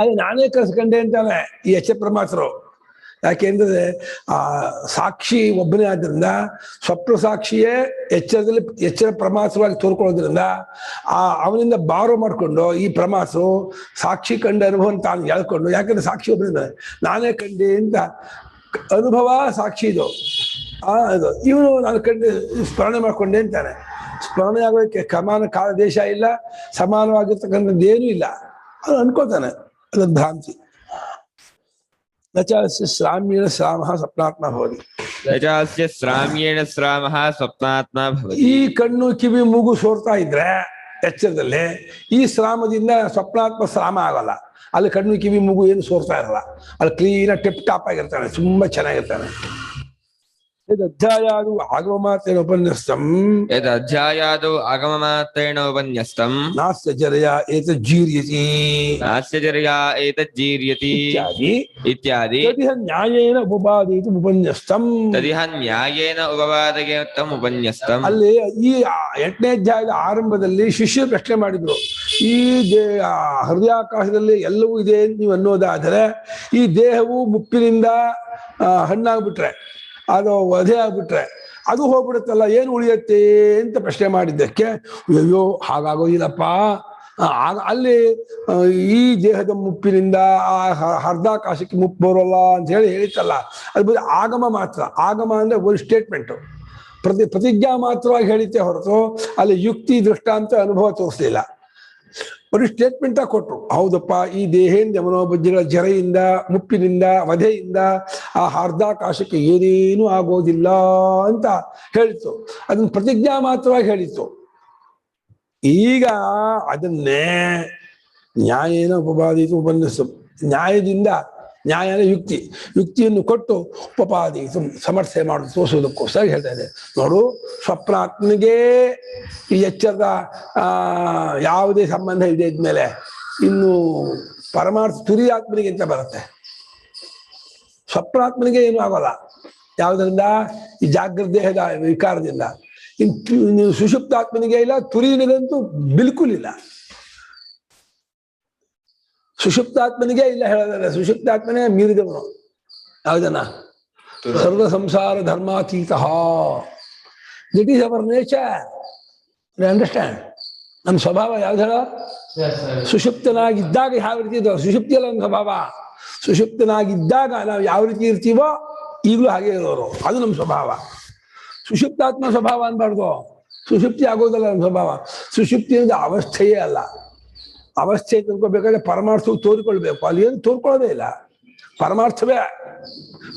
ಅದು ನಾನೇ ಕಲಿಸ್ಕೊಂಡೆ ಅಂತಾನೆ ಈ ಪ್ರಮಾತರು. ಯಾಕೆಂದ್ರೆ ಆ ಸಾಕ್ಷಿ ಒಬ್ಬನೇ ಆದ್ರಿಂದ ಸ್ವಪ್ನ ಸಾಕ್ಷಿಯೇ ಎಚ್ಚರ ಪ್ರಮಾಸವಾಗಿ ತೋರ್ಕೊಳ್ಳೋದ್ರಿಂದ ಅವನಿಂದ ಬಾರೋ ಮಾಡ್ಕೊಂಡು ಈ ಪ್ರಮಾಸರು ಸಾಕ್ಷಿ ಕಂಡ ಅನುಭವ ತಾನು ಹೇಳ್ಕೊಂಡು, ಯಾಕಂದ್ರೆ ಸಾಕ್ಷಿ ಒಬ್ಬನಿಂದ ನಾನೇ ಕಂಡೆ ಅಂತ ಅನುಭವ ಸಾಕ್ಷಿ ಇದು. ಇದು ಇವನು ನಾನು ಕಂಡು ಸ್ಮರಣೆ ಮಾಡ್ಕೊಂಡೆ ಅಂತಾನೆ. ಸ್ಮರಣೆ ಆಗೋದಕ್ಕೆ ಸಮಾನ ಕಾಲ ದೇಶ ಇಲ್ಲ, ಸಮಾನವಾಗಿರ್ತಕ್ಕಂಥದ್ದೇನೂ ಇಲ್ಲ, ಅದು ಅನ್ಕೋತಾನೆ. ಅದೊಂದು ಭ್ರಾಂತಿ. ಶ್ರಾಮ್ಯೇಣ ಶ್ರಾಮಃ ಸ್ವಪ್ನಾತ್ಮ ಭವತಿ. ಶ್ರಾಮ್ಯೇಣ ಶ್ರಾಮಃ ಸ್ವಪ್ನಾತ್ಮ ಭವತಿ. ಈ ಕಣ್ಣು ಕಿವಿ ಮೂಗು ಸೋರ್ತಾ ಇದ್ರೆ ಎಚ್ಚರದಲ್ಲಿ ಈ ಶ್ರಾಮದಿಂದ ಸ್ವಪ್ನಾತ್ಮ ಶ್ರಾಮ ಆಗಲ್ಲ. ಅಲ್ಲಿ ಕಣ್ಣು ಕಿವಿ ಮೂಗು ಏನು ಸೋರ್ತಾ ಇರಲ್ಲ, ಅಲ್ಲಿ ಕ್ಲೀನಾಗಿ ಟಿಪ್ ಟಾಪ್ ಆಗಿರ್ತಾನೆ, ತುಂಬಾ ಚೆನ್ನಾಗಿರ್ತಾನೆ. ಯದಧ್ಯಾಯಾದು ಆಗಮಮಾತ್ರೇಣ ಉಪನ್ಯಸ್ತಂ ಯದಧ್ಯಾಯಾದು ಆಗಮಮಾತ್ರೇಣ ಉಪನ್ಯಸ್ತಂ ನಾಸ್ಯ ಜರಯ ಏತಜ್ಜೀರ್ಯತಿ ನಾಸ್ಯ ಜರಯ ಏತಜ್ಜೀರ್ಯತಿ ಇತ್ಯಾದಿ ತದಿಹ ನ್ಯಾಯೇನ ಉಪಪಾದಯಿತು ಉಪನ್ಯಸ್ತಂ ತದಿಹ ನ್ಯಾಯೇನ ಉಪಪಾದಯಿತಂ ಉಪನ್ಯಸ್ತಂ. ಅಲ್ಲಿ ಈ 8ನೇ ಅಧ್ಯಾಯದ ಆರಂಭದಲ್ಲಿ ಶಿಷ್ಯರು ಪ್ರಶ್ನೆ ಮಾಡಿದ್ರು, ಈ ಹೃದಯಾಕಾಶದಲ್ಲಿ ಎಲ್ಲವೂ ಇದೆ ನೀವು ಅನ್ನೋದಾದರೆ ಈ ದೇಹವು ಮುಪ್ಪಿನಿಂದ ಹಣ್ಣಾಗ್ಬಿಟ್ರೆ, ಅದು ವಧೆ ಆಗ್ಬಿಟ್ರೆ ಅದು ಹೋಗ್ಬಿಡುತ್ತಲ್ಲ, ಏನು ಉಳಿಯತ್ತೆ ಅಂತ ಪ್ರಶ್ನೆ ಮಾಡಿದ್ದಕ್ಕೆ, ಅಯ್ಯೋ ಹಾಗಾಗೋದಿಲ್ಲಪ್ಪ, ಅಲ್ಲಿ ಈ ದೇಹದ ಮುಪ್ಪಿನಿಂದ ಆ ಹರ್ದಾಕಾಶಕ್ಕೆ ಮುಪ್ಪು ಬರೋಲ್ಲ ಅಂತ ಹೇಳಿತ್ತಲ್ಲ, ಅದು ಆಗಮ ಮಾತ್ರ. ಆಗಮ ಅಂದ್ರೆ ಒಂದು ಸ್ಟೇಟ್ಮೆಂಟು, ಪ್ರತಿಜ್ಞಾ ಮಾತ್ರವಾಗಿ ಹೇಳಿದ್ದೆ ಹೊರತು ಅಲ್ಲಿ ಯುಕ್ತಿ ದೃಷ್ಟಾಂತ ಅನುಭವ ತೋರಿಸಲಿಲ್ಲ. ಬರೀ ಸ್ಟೇಟ್ಮೆಂಟ್ ಕೊಟ್ರು, ಹೌದಪ್ಪ ಈ ದೇಹೇಂದ್ರ ಮನೋಬುದ್ಧಿಗಳ ಜರೆಯಿಂದ ಮುಪ್ಪಿನಿಂದ ವಧೆಯಿಂದ ಆ ಹರ್ದಾಕಾಶಕ್ಕೆ ಏನೇನೂ ಆಗೋದಿಲ್ಲ ಅಂತ ಹೇಳಿತ್ತು. ಅದನ್ನ ಪ್ರತಿಜ್ಞಾ ಮಾತ್ರವಾಗಿ ಹೇಳಿತ್ತು. ಈಗ ಅದನ್ನೇ ನ್ಯಾಯೇನ ಉಪಪಾದಿತು ಉಪನ್ಯಸ್ತು, ನ್ಯಾಯದಿಂದ, ನ್ಯಾಯ ಯುಕ್ತಿಯನ್ನು ಕೊಟ್ಟು ಉಪಪಾದಿತು ಸಮರ್ಥನೆ ಮಾಡೋದು ತೋರಿಸೋದಕ್ಕೋಸ್ಕರ ಹೇಳ್ತಾ ಇದೆ. ನೋಡು, ಸ್ವಪ್ನಾತ್ಮನಿಗೆ ಈ ಎಚ್ಚರದ ಯಾವುದೇ ಸಂಬಂಧ ಇದೆ ಇದ್ಮೇಲೆ ಇನ್ನು ಪರಮಾರ್ಥ ತುರಿಯಾತ್ಮನಿಗೆ ಅಂತ ಬರುತ್ತೆ. ಸ್ವಪ್ನಾತ್ಮನಿಗೆ ಏನು ಆಗೋಲ್ಲ, ಯಾವುದರಿಂದ? ಈ ಜಾಗೃತ ದೇಹದ ವಿಕಾರದಿಂದ. ಇನ್ನು ಸುಷುಪ್ತಾತ್ಮನಿಗೆ ಇಲ್ಲ, ತುರಿಯನಿಗಂತೂ ಬಿಲ್ಕುಲ್ ಇಲ್ಲ. ಸುಷುಪ್ತಾತ್ಮನಿಗೆ ಇಲ್ಲ ಹೇಳೋದಲ್ಲ, ಸುಷುಪ್ತಾತ್ಮನೇ ಮೀರಿದವನು. ಯಾವುದನ್ನ? ಸರ್ವ ಸಂಸಾರ ಧರ್ಮಾತೀತ. That is our nature. Understand? ನಮ್ಮ ಸ್ವಭಾವ ಯಾವ್ದು ಹೇಳ? ಸುಷುಪ್ತನಾಗಿದ್ದಾಗ ಯಾವ ರೀತಿ ಇದ್ದೋ, ಸುಷುಪ್ತಿಯಲ್ಲ ನಮ್ಮ ಸ್ವಭಾವ. ಸುಷುಪ್ತನಾಗಿದ್ದಾಗ ನಾವು ಯಾವ ರೀತಿ ಇರ್ತೀವೋ ಈಗಲೂ ಹಾಗೆ ಇರೋರು, ಅದು ನಮ್ಮ ಸ್ವಭಾವ. ಸುಷುಪ್ತಾತ್ಮ ಸ್ವಭಾವ ಅನ್ಬಾರ್ದು, ಸುಷುಪ್ತಿ ಆಗೋದಲ್ಲ ನಮ್ಮ ಸ್ವಭಾವ. ಸುಷುಪ್ತಿ ಅಂದ್ರೆ ಅವಸ್ಥೆಯೇ ಅಲ್ಲ. ಅವಸ್ಥೆ ತಿಳ್ಕೊಬೇಕಾದ್ರೆ ಪರಮಾರ್ಥವು ತೋರಿಕೊಳ್ಬೇಕು, ಅಲ್ಲಿ ಏನು ತೋರ್ಕೊಳ್ಳೋದೇ ಇಲ್ಲ. ಪರಮಾರ್ಥವೇ,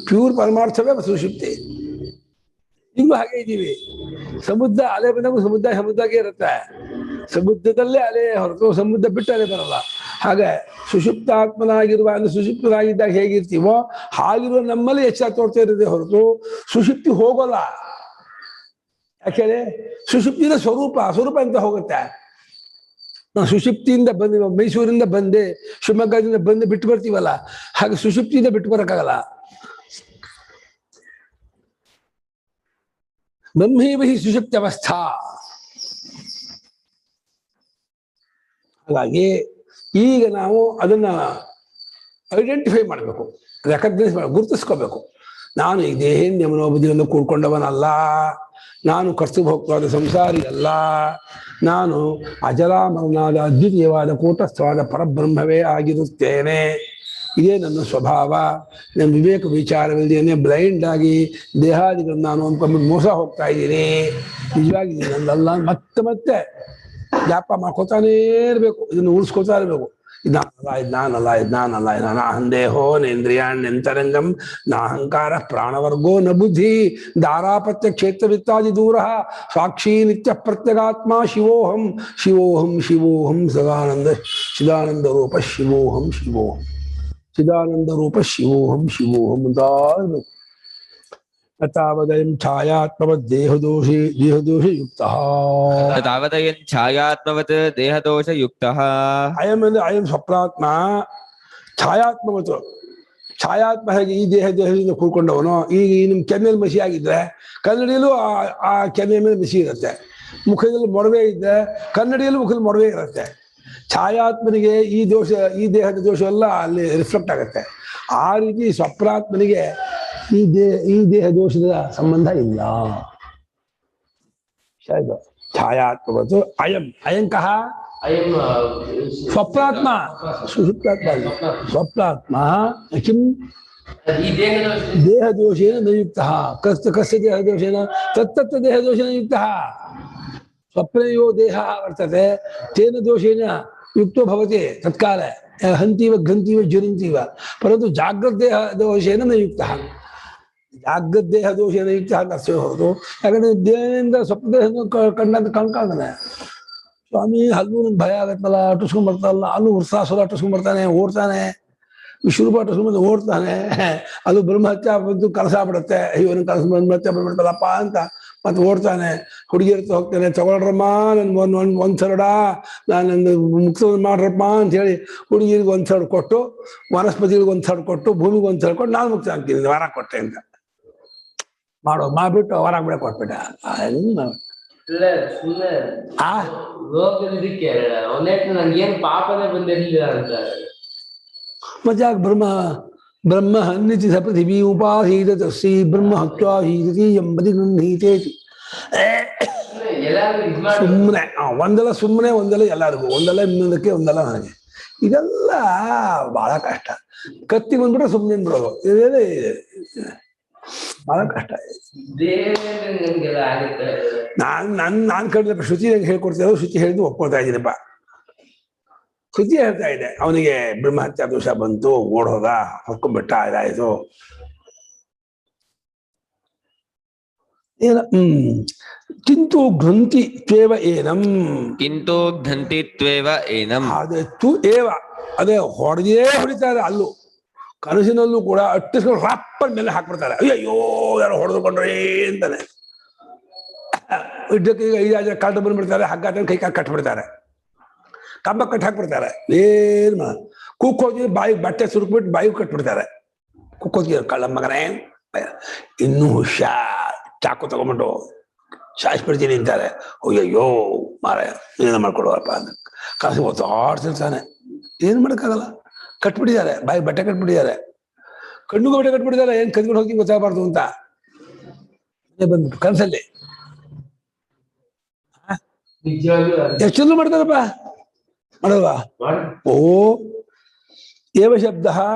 ಪ್ಯೂರ್ ಪರಮಾರ್ಥವೇ ಸುಷುಪ್ತಿ. ಈಗಲೂ ಹಾಗೆ ಇದ್ದೀವಿ. ಸಮುದ್ರ ಅಲೆ ಬಂದಾಗ ಸಮುದ್ರಕ್ಕೆ ಇರುತ್ತೆ, ಸಮುದ್ರದಲ್ಲೇ ಅಲೆ ಹೊರತು ಸಮುದ್ರ ಬಿಟ್ಟು ಅಲೆ ಬರಲ್ಲ. ಹಾಗೆ ಸುಷುಪ್ತಾತ್ಮನಾಗಿರುವ ಅಂದ್ರೆ ಸುಷುಪ್ತನಾಗಿದ್ದಾಗ ಹೇಗಿರ್ತೀವೋ ಹಾಗಿರುವ ನಮ್ಮಲ್ಲಿ ಎಚ್ಚರ ತೋರ್ತಾ ಇರೋದೇ ಹೊರತು ಸುಷುಪ್ತಿ ಹೋಗೋಲ್ಲ. ಯಾಕೆಂದ್ರೆ ಸುಷುಪ್ತಿನ ಸ್ವರೂಪ ಅಂತ ಹೋಗುತ್ತೆ. ಸುಷುಪ್ತಿಯಿಂದ ಬಂದು ಮೈಸೂರಿಂದ ಬಂದೆ, ಶಿವಮೊಗ್ಗದಿಂದ ಬಂದು ಬಿಟ್ಟು ಬರ್ತೀವಲ್ಲ, ಹಾಗೆ ಸುಷುಪ್ತಿಯಿಂದ ಬಿಟ್ಟು ಬರಕ್ಕಾಗಲ್ಲ. ಬ್ರಹ್ಮೀವಹಿ ಸುಷುಪ್ತಿ ಅವಸ್ಥಾ. ಹಾಗಾಗಿ ಈಗ ನಾವು ಅದನ್ನ ಐಡೆಂಟಿಫೈ ಮಾಡಬೇಕು, ರೆಕಗ್ನೈಸ್ ಮಾಡಿ, ಗುರುತಿಸ್ಕೋಬೇಕು. ನಾನು ಈ ದೇಹೇಂದ್ರಿಯ ಮನೋಬುದ್ಧಿಯನ್ನು ಕೂಡ್ಕೊಂಡವನಲ್ಲ, ನಾನು ಕರ್ತೃಭೋಕ್ತವಾದ ಸಂಸಾರಿ ಅಲ್ಲ, ನಾನು ಅಜರಾಮರನಾದ ಅದ್ವಿತೀಯವಾದ ಕೂಟಸ್ಥವಾದ ಪರಬ್ರಹ್ಮವೇ ಆಗಿರುತ್ತೇನೆ. ಇದೇ ನನ್ನ ಸ್ವಭಾವ. ನನ್ನ ವಿವೇಕ ವಿಚಾರವಿಲ್ಲದೇನೆ ಬ್ಲೈಂಡ್ ಆಗಿ ದೇಹಾದಿಗಳನ್ನು ನಾನು ಅಂದ್ಕೊಂಡು ಮೋಸ ಹೋಗ್ತಾ ಇದ್ದೀನಿ. ನಿಜವಾಗಿ ನನ್ನಲ್ಲ ಮತ್ತೆ ಜ್ಞಾಪ ಮಾಡ್ಕೋತಾನೇ ಇರಬೇಕು, ಇದನ್ನು ಉಳಿಸ್ಕೋತಾ ಇರಬೇಕು. ನಾನಲ್ಲ ನಾಹಂದೇಹೋ ನೇಂದ್ರಿಯಾಣ್ಯಂತರಂಗಂ ನಾಹಂಕಾರ ಪ್ರಾಣವರ್ಗೋ ನ ಬುದ್ಧಿ ದಾರಾಪತ್ಯ ಕ್ಷೇತ್ರವಿತ್ತಾದಿ ದೂರ ಸಾಕ್ಷಿ ನಿತ್ಯ ಪ್ರತ್ಯಗಾತ್ಮ ಶಿವೋಹಂ ಶಿವೋಹಂ ಶಿವೋಹಂ ಸದಾನಂದ ಚಿದಾನಂದ ರೂಪ ಶಿವೋಹಂ ಶಿವೋಹಂ ಚಿದಾನಂದ ರೂಪ ಶಿವೋಹಂ ಶಿವೋಹಂ ಅಂತ ತಾವದಯಂ ಛಾಯಾತ್ಮವದ್ ದೇಹದೋಷ ಯುಕ್ತಃ ತಾವದಯನ್ ಛಾಯಾತ್ಮವತ್ ದೇಹದೋಷಯುಕ್ತಃ ಅಯಂ ಅಂದ್ರೆ ಅಯಂ ಸ್ವಪ್ನಾತ್ಮ ಛಾಯಾತ್ಮವತ್ತು ಛಾಯಾತ್ಮ ಹೇಗೆ ಈ ದೇಹದಿಂದ ಕೂಡ್ಕೊಂಡವನು ಈಗ ನಿಮ್ ಕೆನ್ನೆಯಲ್ಲಿ ಮಸಿ ಆಗಿದ್ರೆ ಕನ್ನಡಿಯಲ್ಲೂ ಆ ಕೆನ್ನೆಯ ಮೇಲೆ ಮಸಿ ಇರುತ್ತೆ, ಮುಖದಲ್ಲಿ ಮೊಡವೆ ಇದ್ದರೆ ಕನ್ನಡಿಯಲ್ಲೂ ಮುಖದಲ್ಲಿ ಮೊಡವೆ ಇರುತ್ತೆ. ಛಾಯಾತ್ಮನಿಗೆ ಈ ದೇಹದ ದೋಷ ಎಲ್ಲ ಅಲ್ಲಿ ರಿಫ್ಲೆಕ್ಟ್ ಆಗುತ್ತೆ. ಆ ರೀತಿ ಸ್ವಪ್ನಾತ್ಮನಿಗೆ ಈ ದೇಹ ದೋಷದ ಸಂಬಂಧ ಇಲ್ಲ. ಛಾಯಾತ್ಮವತ್ತು ಅಯಂಕಃ ಸ್ವಪ್ನಾತ್ಮ ಸುಷುಪ್ತಾತ್ಮ ಸ್ವಪ್ನಾತ್ಮ ಕಿಂ ದೇಹದೋಷೇನ ನ ಯುಕ್ತಃ ಕस्य ದೇಹದೋಷೇನ ತತ್ತತ್ತ ದೇಹದೋಷೇನ ಯುಕ್ತಃ ಸ್ವಪ್ನಯೋ ದೇಹ ವರ್ತತೆ ತೇನ ದೋಷೇನ ಯುಕ್ತೋ ಭವತಿ ತತ್ಕಾಲ ಹಂತೀವ ಗ್ರಂಥೀವ ಜ್ವಲಂತೀವ ಪರಂತು ಜಾಗ್ರತ್ ದೇಹ ದೋಷೇನ ನ ಯುಕ್ತಃ ಜಾಗ್ರತ್ ದೇಹ ದೋಷೇನ ಯುಕ್ತ ಅಂತ ಅಷ್ಟೇ ಹೊರತು ಯಾಕಂದ್ರೆ ದೇಹದಿಂದ ಸ್ವಪ್ನ ದೇಹ ಕಂಡಂತ ಕಣ್ಕಾಳ್ತಾನೆ. ಸ್ವಾಮಿ ಹಲ್ಲು ನನ್ಗೆ ಭಯ ಆಗತ್ತಲ್ಲ, ಅಟ್ಟಿಸ್ಕೊಂಡ್ ಬರ್ತಾನಲ್ಲ, ಅಲ್ಲೂ ವೃತ್ತಾಸುರ ಅಟ್ಟಿಸ್ಕೊಂಡ್ ಬರ್ತಾನೆ, ಓಡ್ತಾನೆ, ವಿಶ್ವರೂಪ ಅಟ್ಟಿಸ್ಕೊಂಡ್ ಓಡ್ತಾನೆ, ಅದು ಬ್ರಹ್ಮಹತ್ಯ ಬಂದು ಕಲಸ ಬಿಡುತ್ತೆ, ಇವನು ಕಲಸ ಬ್ರಹ್ಮಹತ್ಯ ಬಂದ್ಬಿಡ್ತಲ್ಲಪ್ಪ ಅಂತ ಮತ್ತೆ ಓಡ್ತಾನೆ. ಹುಡುಗಿರ್ತ ಹೋಗ್ತಾನೆ, ತಗೊಳ್ರಮ್ಮ ನನ್ ಒಂದ್ ಸರಡ ನಾನು ಮುಕ್ತ ಮಾಡ್ರಪ್ಪ ಅಂತ ಹೇಳಿ ಹುಡುಗಿರಿಗೆ ಒಂದ್ ಸರಡು ಕೊಟ್ಟು, ವನಸ್ಪತಿಗಳಿಗೆ ಒಂದ್ ಸರಡು ಕೊಟ್ಟು, ಭೂಮಿಗೆ ಒಂದ್ ಸರಡು ಕೊಟ್ಟು ನಾನು ಮುಕ್ತ ಆಗ್ತೀನಿ ವರ ಕೊಟ್ಟೆ ಅಂತ ಮಾಡ್ಬಿಟ್ಟು ವರ ಬಿಡ ಕೊಟ್ಬಿಟ್ಟ. ನನ್ಗೇನ್ ಪಾಪನೇ ಬಂದಿರ್ಲಿಲ್ಲ ಅಂತ ಮತ್ತೆ ಯಾಕೆ ಬ್ರಹ್ಮ ಹನ್ನಿತಿ ಸ ಪೃಥಿವೀ ಉಪಾಹೀತ ತಸ್ಸಿ ಬ್ರಹ್ಮ ಹತ್ವಾ ಹೀತಿ ಎಂಬದಿ ಗೃಹೀತೇತಿ. ಸುಮ್ಮನೆ ಒಂದಲ್ಲ ಸುಮ್ಮನೆ, ಒಂದಲ್ಲ ಎಲ್ಲರಿಗೂ, ಒಂದಲ್ಲ ಇನ್ನೊಂದಕ್ಕೆ, ಒಂದಲ್ಲ ನನಗೆ. ಇದೆಲ್ಲ ಬಹಳ ಕಷ್ಟ. ಕತ್ತಿ ಬಂದ್ಬಿಟ್ರೆ ಸುಮ್ಮನೆ ಬಿಡೋದು, ಇದೇ ಬಹಳ ಕಷ್ಟ. ನಾನ್ ಕಡಿದಪ್ಪ ಶ್ರುತಿ ನಂಗೆ ಹೇಳ್ಕೊಡ್ತಿರೋ, ಶ್ರುತಿ ಹೇಳಿದ್ದು ಒಪ್ಕೊಳ್ತಾ ಇದ್ದೀನಪ್ಪ. ಶ್ರುತಿ ಹೇಳ್ತಾ ಇದೆ ಅವನಿಗೆ ಬ್ರಹ್ಮಹತ್ಯಾ ದೋಷ ಬಂತು, ಓಡೋದ, ಹೊಕ್ಕೊಂಡ್ಬಿಟ್ಟ, ಇದಾಯ್ತು. ಕಿಂತು ಗ್ರಂಥಿ ತ್ವೇವ ಏನಂ ಕಿಂತು ಘಂಟಿ ತ್ವೇವ ಏನಂ ಅದೇ ತು ಏವ ಅದೇ ಹೊಡಿತಾರೆ. ಅಲ್ಲೂ ಕನಸಿನಲ್ಲೂ ಕೂಡ ಅಟ್ಟಿಸ್ಕೊಂಡು ರಾಪ್ಪನ್ ಮೇಲೆ ಹಾಕ್ಬಿಡ್ತಾರೆ. ಅಯ್ಯೋ ಯಾರೋ ಹೊಡೆದುಕೊಂಡ್ರೆ ಅಂತಾನೆ. ಇಡ್ಡಕ್ಕೆ 5 ಜನ ಕಾಟ ಬಂದ್ಬಿಡ್ತಾರೆ, ಹಗ್ಗ ಕೈ ಕಟ್ಬಿಡ್ತಾರೆ, ಕಂಬ ಕಟ್ಟಿ ಹಾಕ್ಬಿಡ್ತಾರೆ. ಏನ್ ಕುಕ್ಕೋಗಿ ಬಾಯಿ ಬಟ್ಟೆ ಸುರುಕ್ಬಿಟ್ಟು ಬಾಯಿ ಕಟ್ಬಿಡ್ತಾರೆ. ಕುಕ್ಕೋಗಿ ಕಳ್ಳ ಮಗನೇ ಇನ್ನೂ ಹುಷಾರ್, ಚಾಕು ತಗೊಂಡ್ಬಿಟ್ಟು ಶಾಯಿಸ್ಬಿಡ್ತೀನಿ ಅಂತಾರೆ. ಅಯ್ಯೋ ಮಾರ ಏನ ಮಾಡ್ಕೊಡುವಪ್ಪ ಅಂತ ಕನಸು ಓದ್ತಾಡ್ತಿರ್ತಾನೆ. ಏನ್ ಮಾಡೋಕ್ಕಾಗಲ್ಲ, ಕಟ್ಬಿಟ್ಟಿದ್ದಾರೆ, ಬಾಯಿ ಬಟ್ಟೆ ಕಟ್ಬಿಟ್ಟಿದ್ದಾರೆ, ಕಣ್ಣಿಗೂ ಬಟ್ಟೆ ಕಟ್ಬಿಟ್ಟಿದ್ದಾರೆ. ಏನ್ ಕದ್ಕೊಂಡು ಹೋಗಿ ಗೊತ್ತಾಗಬಾರ್ದು ಅಂತ ಬಂದ್ಬಿಟ್ಟು ಕನಸಲ್ಲಿ ಎಷ್ಟು ಮಾಡ್ತಾರಪ್ಪ, ಮಾಡಲ್ವಾ? ಓ ಏವ ಶಬ್ದ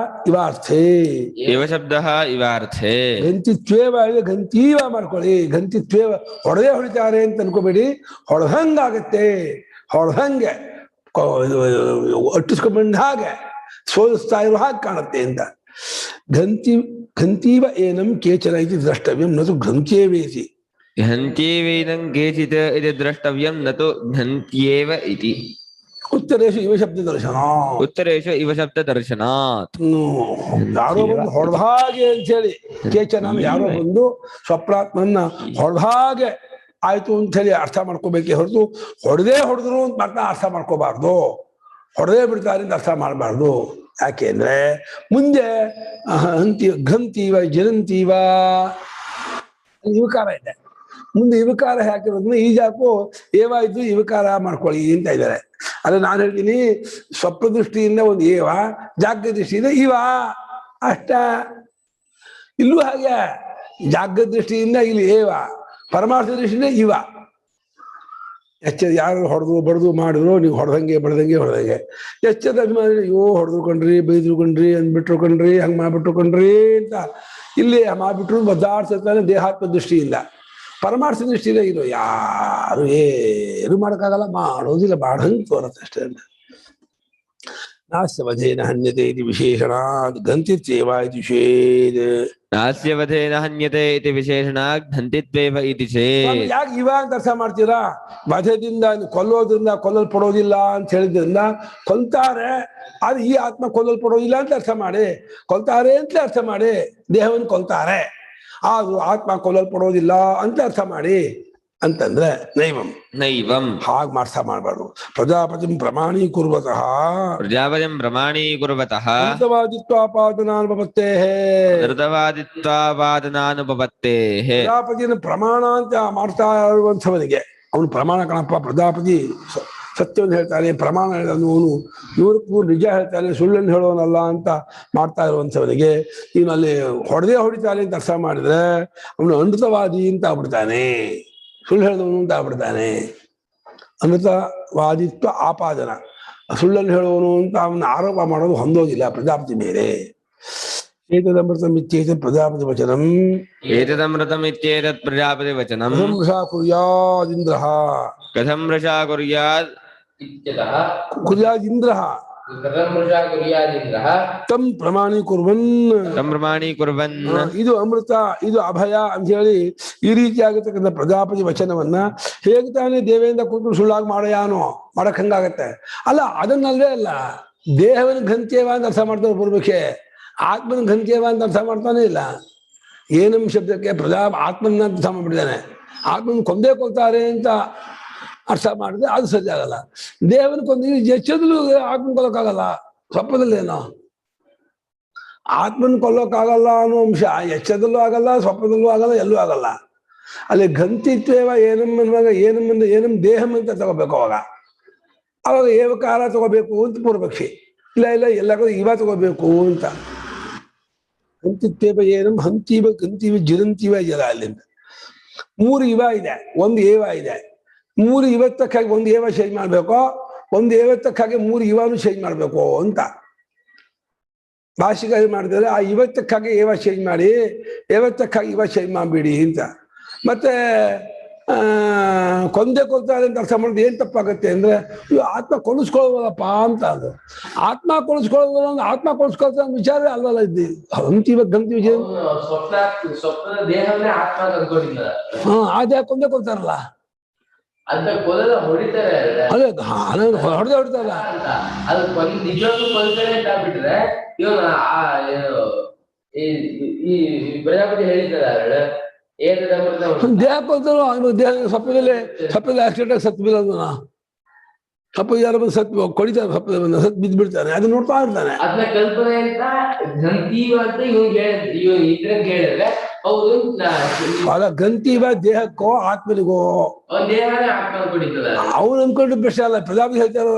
ಇವಾರ್ಥೇ, ಏವ ಶಬ್ದ ಇವಾರ್ಥೇ ಗಂತಿತ್ವೇವ ಗಂತೀವ ಮಾಡ್ಕೊಳ್ಳಿ. ಗಂತಿತ್ವೇವ ಹೊಡೆದೇ ಹೊಡಿತಾರೆ ಅಂತ ಅನ್ಕೋಬೇಡಿ, ಹೊಡೆದಂಗಾಗತ್ತೆ, ಹೊಡೆದಂಗೆ ಅಟ್ಟಿಸ್ಕೊಂಡ್ಬಂದ ಹಾಗೆ ಸೋಲಿಸ್ತಾ ಇರೋ ಹಾಗೆ ಕಾಣುತ್ತೆ ಅಂತ. ಘಂತೀವ ಏನಂ ಕೇಚನ ಇದು ದ್ರಷ್ಟವ್ಯಂ ನತು ಘಂತ್ಯೇವೇತಿ. ಘಂತ್ಯೇವೇನಂ ಕೇಚಿತ್ ಇದು ದ್ರಷ್ಟವ್ಯಂ ನತು ಘಂತ್ಯೇವ ಇತಿ. ಉತ್ತರೇಶು ಇವ ಶಬ್ದ ದರ್ಶನ, ಉತ್ತರೇಶು ಇವ ಶಬ್ದ ದರ್ಶನಾತ್. ಯಾರೋ ಬಂದು ಹೊಡೆದ ಹಾಗೆ ಅಂತ ಹೇಳಿ, ಕೇಚನ ಯಾರೋ ಬಂದು ಸ್ವಪ್ನಾತ್ಮನ್ನ ಹೊಡೆದ ಹಾಗೆ ಆಯ್ತು ಅಂತ ಹೇಳಿ ಅರ್ಥ ಮಾಡ್ಕೋಬೇಕೆ ಹೊರತು ಹೊಡೆದೇ ಹೊಡೆದ್ರು ಅಂತ ಮಾತ್ರ ಅರ್ಥ ಮಾಡ್ಕೋಬಾರ್ದು, ಹೊಡೆದೇ ಬಿಡ್ತಾರೆ ಅಂತ ಅರ್ಥ ಮಾಡಬಾರ್ದು. ಯಾಕೆ ಅಂದ್ರೆ ಮುಂದೆ ಘಂತೀವ ಜನಂತೀವ ವಿಕಾರ ಇದೆ, ಮುಂದೆ ವಿಕಾರ ಹಾಕಿರೋದ್ರಿಂದ ಈ ಜಾಕು ಏವಾಯ್ತು ವಿಕಾರ ಮಾಡ್ಕೊಳ್ಳಿ ಅಂತ ಇದ್ದಾರೆ. ಅದೇ ನಾನು ಹೇಳ್ತೀನಿ, ಸ್ವಪ್ನ ದೃಷ್ಟಿಯಿಂದ ಒಂದು ಏವ, ಜಾಗ್ರ ದೃಷ್ಟಿಯಿಂದ ಇವ ಅಷ್ಟ. ಇಲ್ಲೂ ಹಾಗೆ ಜಾಗ್ರ ದೃಷ್ಟಿಯಿಂದ ಇಲ್ಲಿ ಏವ, ಪರಮಾರ್ಥ ದೃಷ್ಟಿಯಿಂದ ಇವ. ಯಾರು ಹೊಡೆದು ಬಡ್ದು ಮಾಡಿದ್ರು, ನೀವು ಹೊಡೆದಂಗೆ ಎಚ್ಚದ ಅಭಿಮಾನ, ಅಯ್ಯೋ ಹೊಡೆದುಕೊಂಡ್ರಿ, ಬೈದ್ರುಕೊಂಡ್ರಿ, ಅಂದ್ಬಿಟ್ರುಕೊಂಡ್ರಿ, ಹಂಗೆ ಮಾಡ್ಬಿಟ್ರುಕೊಂಡ್ರಿ ಅಂತ ಇಲ್ಲಿ ಮಾಡ್ಬಿಟ್ರು ಬದ್ದಾಡ್ತಿರ್ತಾನೆ ದೇಹಾತ್ಮ ದೃಷ್ಟಿಯಿಂದ. ಪರಮಾರ್ಥ ದೃಷ್ಟಿಯಿಂದ ಇದು ಯಾರು ಏನು ಮಾಡೋಕ್ಕಾಗಲ್ಲ, ಮಾಡೋದಿಲ್ಲ, ಮಾಡಂಗೆ ತೋರತ್ತೆ ಅಷ್ಟೇ. ನಾಸ್ಯವಧೇನ ಹನ್ಯತೆ ಇತಿ ವಿಶೇಷಣಾತ್ ಗಂತಿತ್ವೇವ ಇತಿ ಚೇದ್. ನಾಸ್ಯವಧೇನ ಹನ್ಯತೆ ಇತಿ ವಿಶೇಷಣಾತ್ ಘಂತಿತ್ವೇವ ಇತಿ ಚೇತ್. ಯಾಕೆ ಇವಾಗ ಅಂತ ಅರ್ಥ ಮಾಡ್ತೀರಾ? ವಧೆದಿಂದ ಕೊಲ್ಲೋದ್ರಿಂದ ಕೊಲ್ಲಲ್ಪಡೋದಿಲ್ಲ ಅಂತ ಹೇಳಿದ್ರಿಂದ ಕೊಲ್ತಾರೆ, ಆದ್ರೆ ಈ ಆತ್ಮ ಕೊಲ್ಲಲ್ಪಡೋದಿಲ್ಲ ಅಂತ ಅರ್ಥ ಮಾಡಿ, ಕೊಲ್ತಾರೆ ಅಂತ ಅರ್ಥ ಮಾಡಿ, ದೇಹವನ್ನು ಕೊಲ್ತಾರೆ ಆದ್ರೂ ಆತ್ಮ ಕೊಲ್ಲಲ್ಪಡೋದಿಲ್ಲ ಅಂತ ಅರ್ಥ ಮಾಡಿ ಅಂತಂದ್ರೆ ನೈವಂ ನೈವಂ ಹಾಗೆ ಅರ್ಥ ಮಾಡಬಾರ್ದು. ಪ್ರಜಾಪತಿ ಪ್ರಮಾಣೀಕುರ್ವತಃ ಪ್ರಜಾಪತಿಂ ಪ್ರಮಾಣೀಕುರ್ವತಃ ಋತವಾದಿತ್ವಾಪಾದನಾನುಪತ್ತೇಃ ಋತವಾದಿತ್ವಾಪಾದನಾನುಪಪತ್ತೇಃ. ಪ್ರಜಾಪತಿಯನ್ನು ಪ್ರಮಾಣ ಅಂತ ಮಾಡ್ತಾ ಇರುವಂಥವನಿಗೆ, ಅವನು ಪ್ರಮಾಣ ಕಣಪ್ಪ, ಪ್ರಜಾಪತಿ ಸತ್ಯವನ್ನು ಹೇಳ್ತಾನೆ, ಪ್ರಮಾಣ ಅವನು ನೂರಕ್ಕೂ ನಿಜ ಹೇಳ್ತಾನೆ, ಸುಳ್ಳನ್ನು ಹೇಳೋನಲ್ಲ ಅಂತ ಮಾಡ್ತಾ ಇರುವಂಥವನಿಗೆ ಇವನು ಅಲ್ಲಿ ಹೊಡಿತಾನೆ ಅಂತ ಅರ್ಥ ಮಾಡಿದ್ರೆ ಅವನು ಅಮೃತವಾದಿ ಅಂತ ಆಗ್ಬಿಡ್ತಾನೆ, ಸುಳ್ಳು ಹೇಳಿದವನು ಅಂತ ಆಗ್ಬಿಡ್ತಾನೆ. ಅಮೃತವಾದಿತ್ವ ಆಪಾದನ, ಸುಳ್ಳನ್ನು ಹೇಳುವವನು ಅಂತ ಅವನ ಆರೋಪ ಮಾಡೋದು ಹೊಂದೋದಿಲ್ಲ ಪ್ರಜಾಪತಿ ಮೇಲೆ. ಏತದಮೃತಮಿತ್ಯೇತತ್ ಪ್ರಜಾಪತಿ ವಚನಂ ಏತದಮೃತಮಿತ್ಯೇತತ್ ಪ್ರಜಾಪತಿ ವಚನಂ ಕಥಂ ವೃಷಾ ಕುರ್ಯಾದಿಂದ್ರಃ ಕಥಂ ವೃಷಾ ಕುರ್ಯಾತ್ ಇತ್ಯತಃ ಕುರ್ಯಾದಿಂದ್ರಃ ಕಥಂ ವೃಷಾ ಕುರ್ಯಾದಿಂದ್ರಃ ತಂ ಪ್ರಮಾಣೀಕುರ್ವನ್. ತಂ ಪ್ರಮಾಣೀಕುರ್ವನ್. ಇದು ಅಮೃತ, ಇದು ಅಭಯ ಅಂತ ಹೇಳಿ ಈ ರೀತಿಯಾಗತಕ್ಕಂಥ ಪ್ರಜಾಪತಿ ವಚನವನ್ನ ಹೇಗೆ ತಾನೇ ದೇವೇಂದ್ರ ಕೂತು ಸುಳ್ಳಾಗಿ ಮಾಡಯಾನೋ ಮಾಡಕ್ ಹಂಗಾಗತ್ತೆ ಅಲ್ಲ, ಅದನ್ನಲ್ಲೇ ಅಲ್ಲ, ದೇಹವನ್ನು ಘಂತ್ಯವ ಅಂತ ಅರ್ಥ ಮಾಡ್ತಾನೆ ಪೂರ್ವಕ್ಕೆ, ಆತ್ಮನ ಘಂತ್ಯವ ಅಂತ ಅರ್ಥ ಮಾಡ್ತಾನೆ ಇಲ್ಲ. ಏನಂ ಶಬ್ದಕ್ಕೆ ಆತ್ಮನ ಅಂತ ಅರ್ಥ ಮಾಡ್ಬಿಟ್ಟಿದ್ದಾನೆ, ಆತ್ಮನ ಕೊಂದೇ ಕೊಲ್ತಾರೆ ಅಂತ ಅರ್ಥ ಮಾಡಿದ್ರೆ ಅದು ಸರಿ ಆಗಲ್ಲ. ದೇಹವನ್ನು ಕೊಂದ ಎಚ್ಚದಲ್ಲೂ ಆತ್ಮನ ಕೊಲ್ಲಕ್ಕಾಗಲ್ಲ, ಸ್ವಪ್ನದಲ್ಲೇನೋ ಆತ್ಮನ ಕೊಲ್ಲೋಕ್ಕಾಗಲ್ಲ ಅನ್ನೋ ಅಂಶ ಎಚ್ಚದಲ್ಲೂ ಆಗಲ್ಲ, ಸ್ವಪ್ನದಲ್ಲೂ ಆಗಲ್ಲ, ಎಲ್ಲೂ ಆಗಲ್ಲ. ಅಲ್ಲಿ ಘಂತಿತ್ವೇವ ಏನಂ ಅನ್ನುವಾಗ ಏನಂ ದೇಹಂ ಅಂತ ತಗೋಬೇಕು, ಅವಾಗ ಏವಕಾರ ತಗೋಬೇಕು ಅಂತ ಪೂರ್ವಪಕ್ಷಿ. ಇಲ್ಲ ಎಲ್ಲ ಕಡೆ ಇವ ತಗೋಬೇಕು ಅಂತ. ಹಂತಿತ್ವೇವ ಏನಂ ಹಂತೀವ ಗಂತೀವ ಜಿರಂತೀವ ಇದೆಯಲ್ಲ, ಅಲ್ಲಿಂದ ಮೂರು ಇವ ಇದೆ, ಒಂದು ಏವ ಇದೆ. ಮೂರು ಇವತ್ತಕ್ಕಾಗಿ ಒಂದು ಏವ ಚೇಂಜ್ ಮಾಡ್ಬೇಕು, ಒಂದು ಏವತ್ತಕ್ಕಾಗಿ ಮೂರು ಇವಾನು ಚೇಂಜ್ ಮಾಡ್ಬೇಕು ಅಂತ ಭಾಷೆಗೆ ಮಾಡಿದ್ರೆ, ಆ ಇವತ್ತಕ್ಕಾಗಿ ಏವ ಚೇಂಜ್ ಮಾಡಿ, ಏವತ್ತಕ್ಕಾಗಿ ಇವ ಚೇಂಜ್ ಮಾಡ್ಬಿಡಿ ಅಂತ. ಮತ್ತೆ ಕೊಂದೇ ಕೊಲ್ತಾರೆ ಅಂತ ಅರ್ಥ ಮಾಡಿದ್ರೆ ಏನ್ ತಪ್ಪಾಗತ್ತೆ ಅಂದ್ರೆ, ಆತ್ಮ ಕೊಲಿಸ್ಕೊಳ್ಳೋದಲ್ಲಪ್ಪ ಅಂತ. ಅದು ಆತ್ಮ ಕೊಲಿಸ್ಕೊಳ್ಳೋದಲ್ಲ, ಆತ್ಮ ಕೊಲಿಸ್ಕೊಳ್ತಾ ವಿಚಾರ ಅಲ್ವಲ್ಲ ಇದ್ದಿ ಹಂತೀವ ಗಂತಿ ವಿಜಯ. ಸ್ವಪ್ನದ ದೇಹವನ್ನೇ ಆತ್ಮ ಅನ್ಕೊಂಡಿಲ್ಲ. ಆ ದೇಹ ಕೊಂದೇ ಕೊಲ್ತಾರಲ್ಲ, ಅಂತ ಕೊಲದ ಹೊಡಿತಾರೆ, ಅದೇ ಹೊಡೆದಾರಲ್ಲ, ಅದು ನಿಜವಾಗ್ಲೂ ಕೊಲ್ತಾರೆ ಅಂತ ಆಗ್ಬಿಟ್ರೆ ಇವನು ಈ ಪ್ರಜಾಪತಿ ಹೇಳಿದ್ದಾರೆ ದೇಹ ಕೊಲ್ತಾರೋ ದೇಹ ಸಪ್ಪದಲ್ಲಿ ಆಕ್ಸಿಡೆಂಟ್ ಸತ್ ಬೀಳೋದನ್ನ, ಸಪ್ಪ ಯಾರ ಬಂದು ಸತ್ ಕೊಡಿತಾರೆ, ಸಪ್ಪದ ಸತ್ ಬಿದ್ದು ಬಿಡ್ತಾನೆ, ಅದು ನೋಡ್ತಾ ಇರ್ತಾನೆ. ಅದನ್ನ ಕಲ್ಪನೆ ಅಂತ ಗಂತೀವ ಅಂತ ಇದ್ರಂತ ಹೇಳಿದ್ರೆ ಹೌದು. ಅಲ್ಲ, ಗಂತೀವ ದೇಹಕ್ಕೋ ಆತ್ಮನಿಗೋ, ದೇಹನೇ ಆತ್ಮ ಅನ್ಕೊಂಡಿದ್ದಲ್ಲ, ಅವ್ನು ಅನ್ಕೊಂಡು ಪ್ರಶ್ನೆ ಅಲ್ಲ. ಪ್ರಜಾಪತಿ ಹೇಳ್ತಾರೋ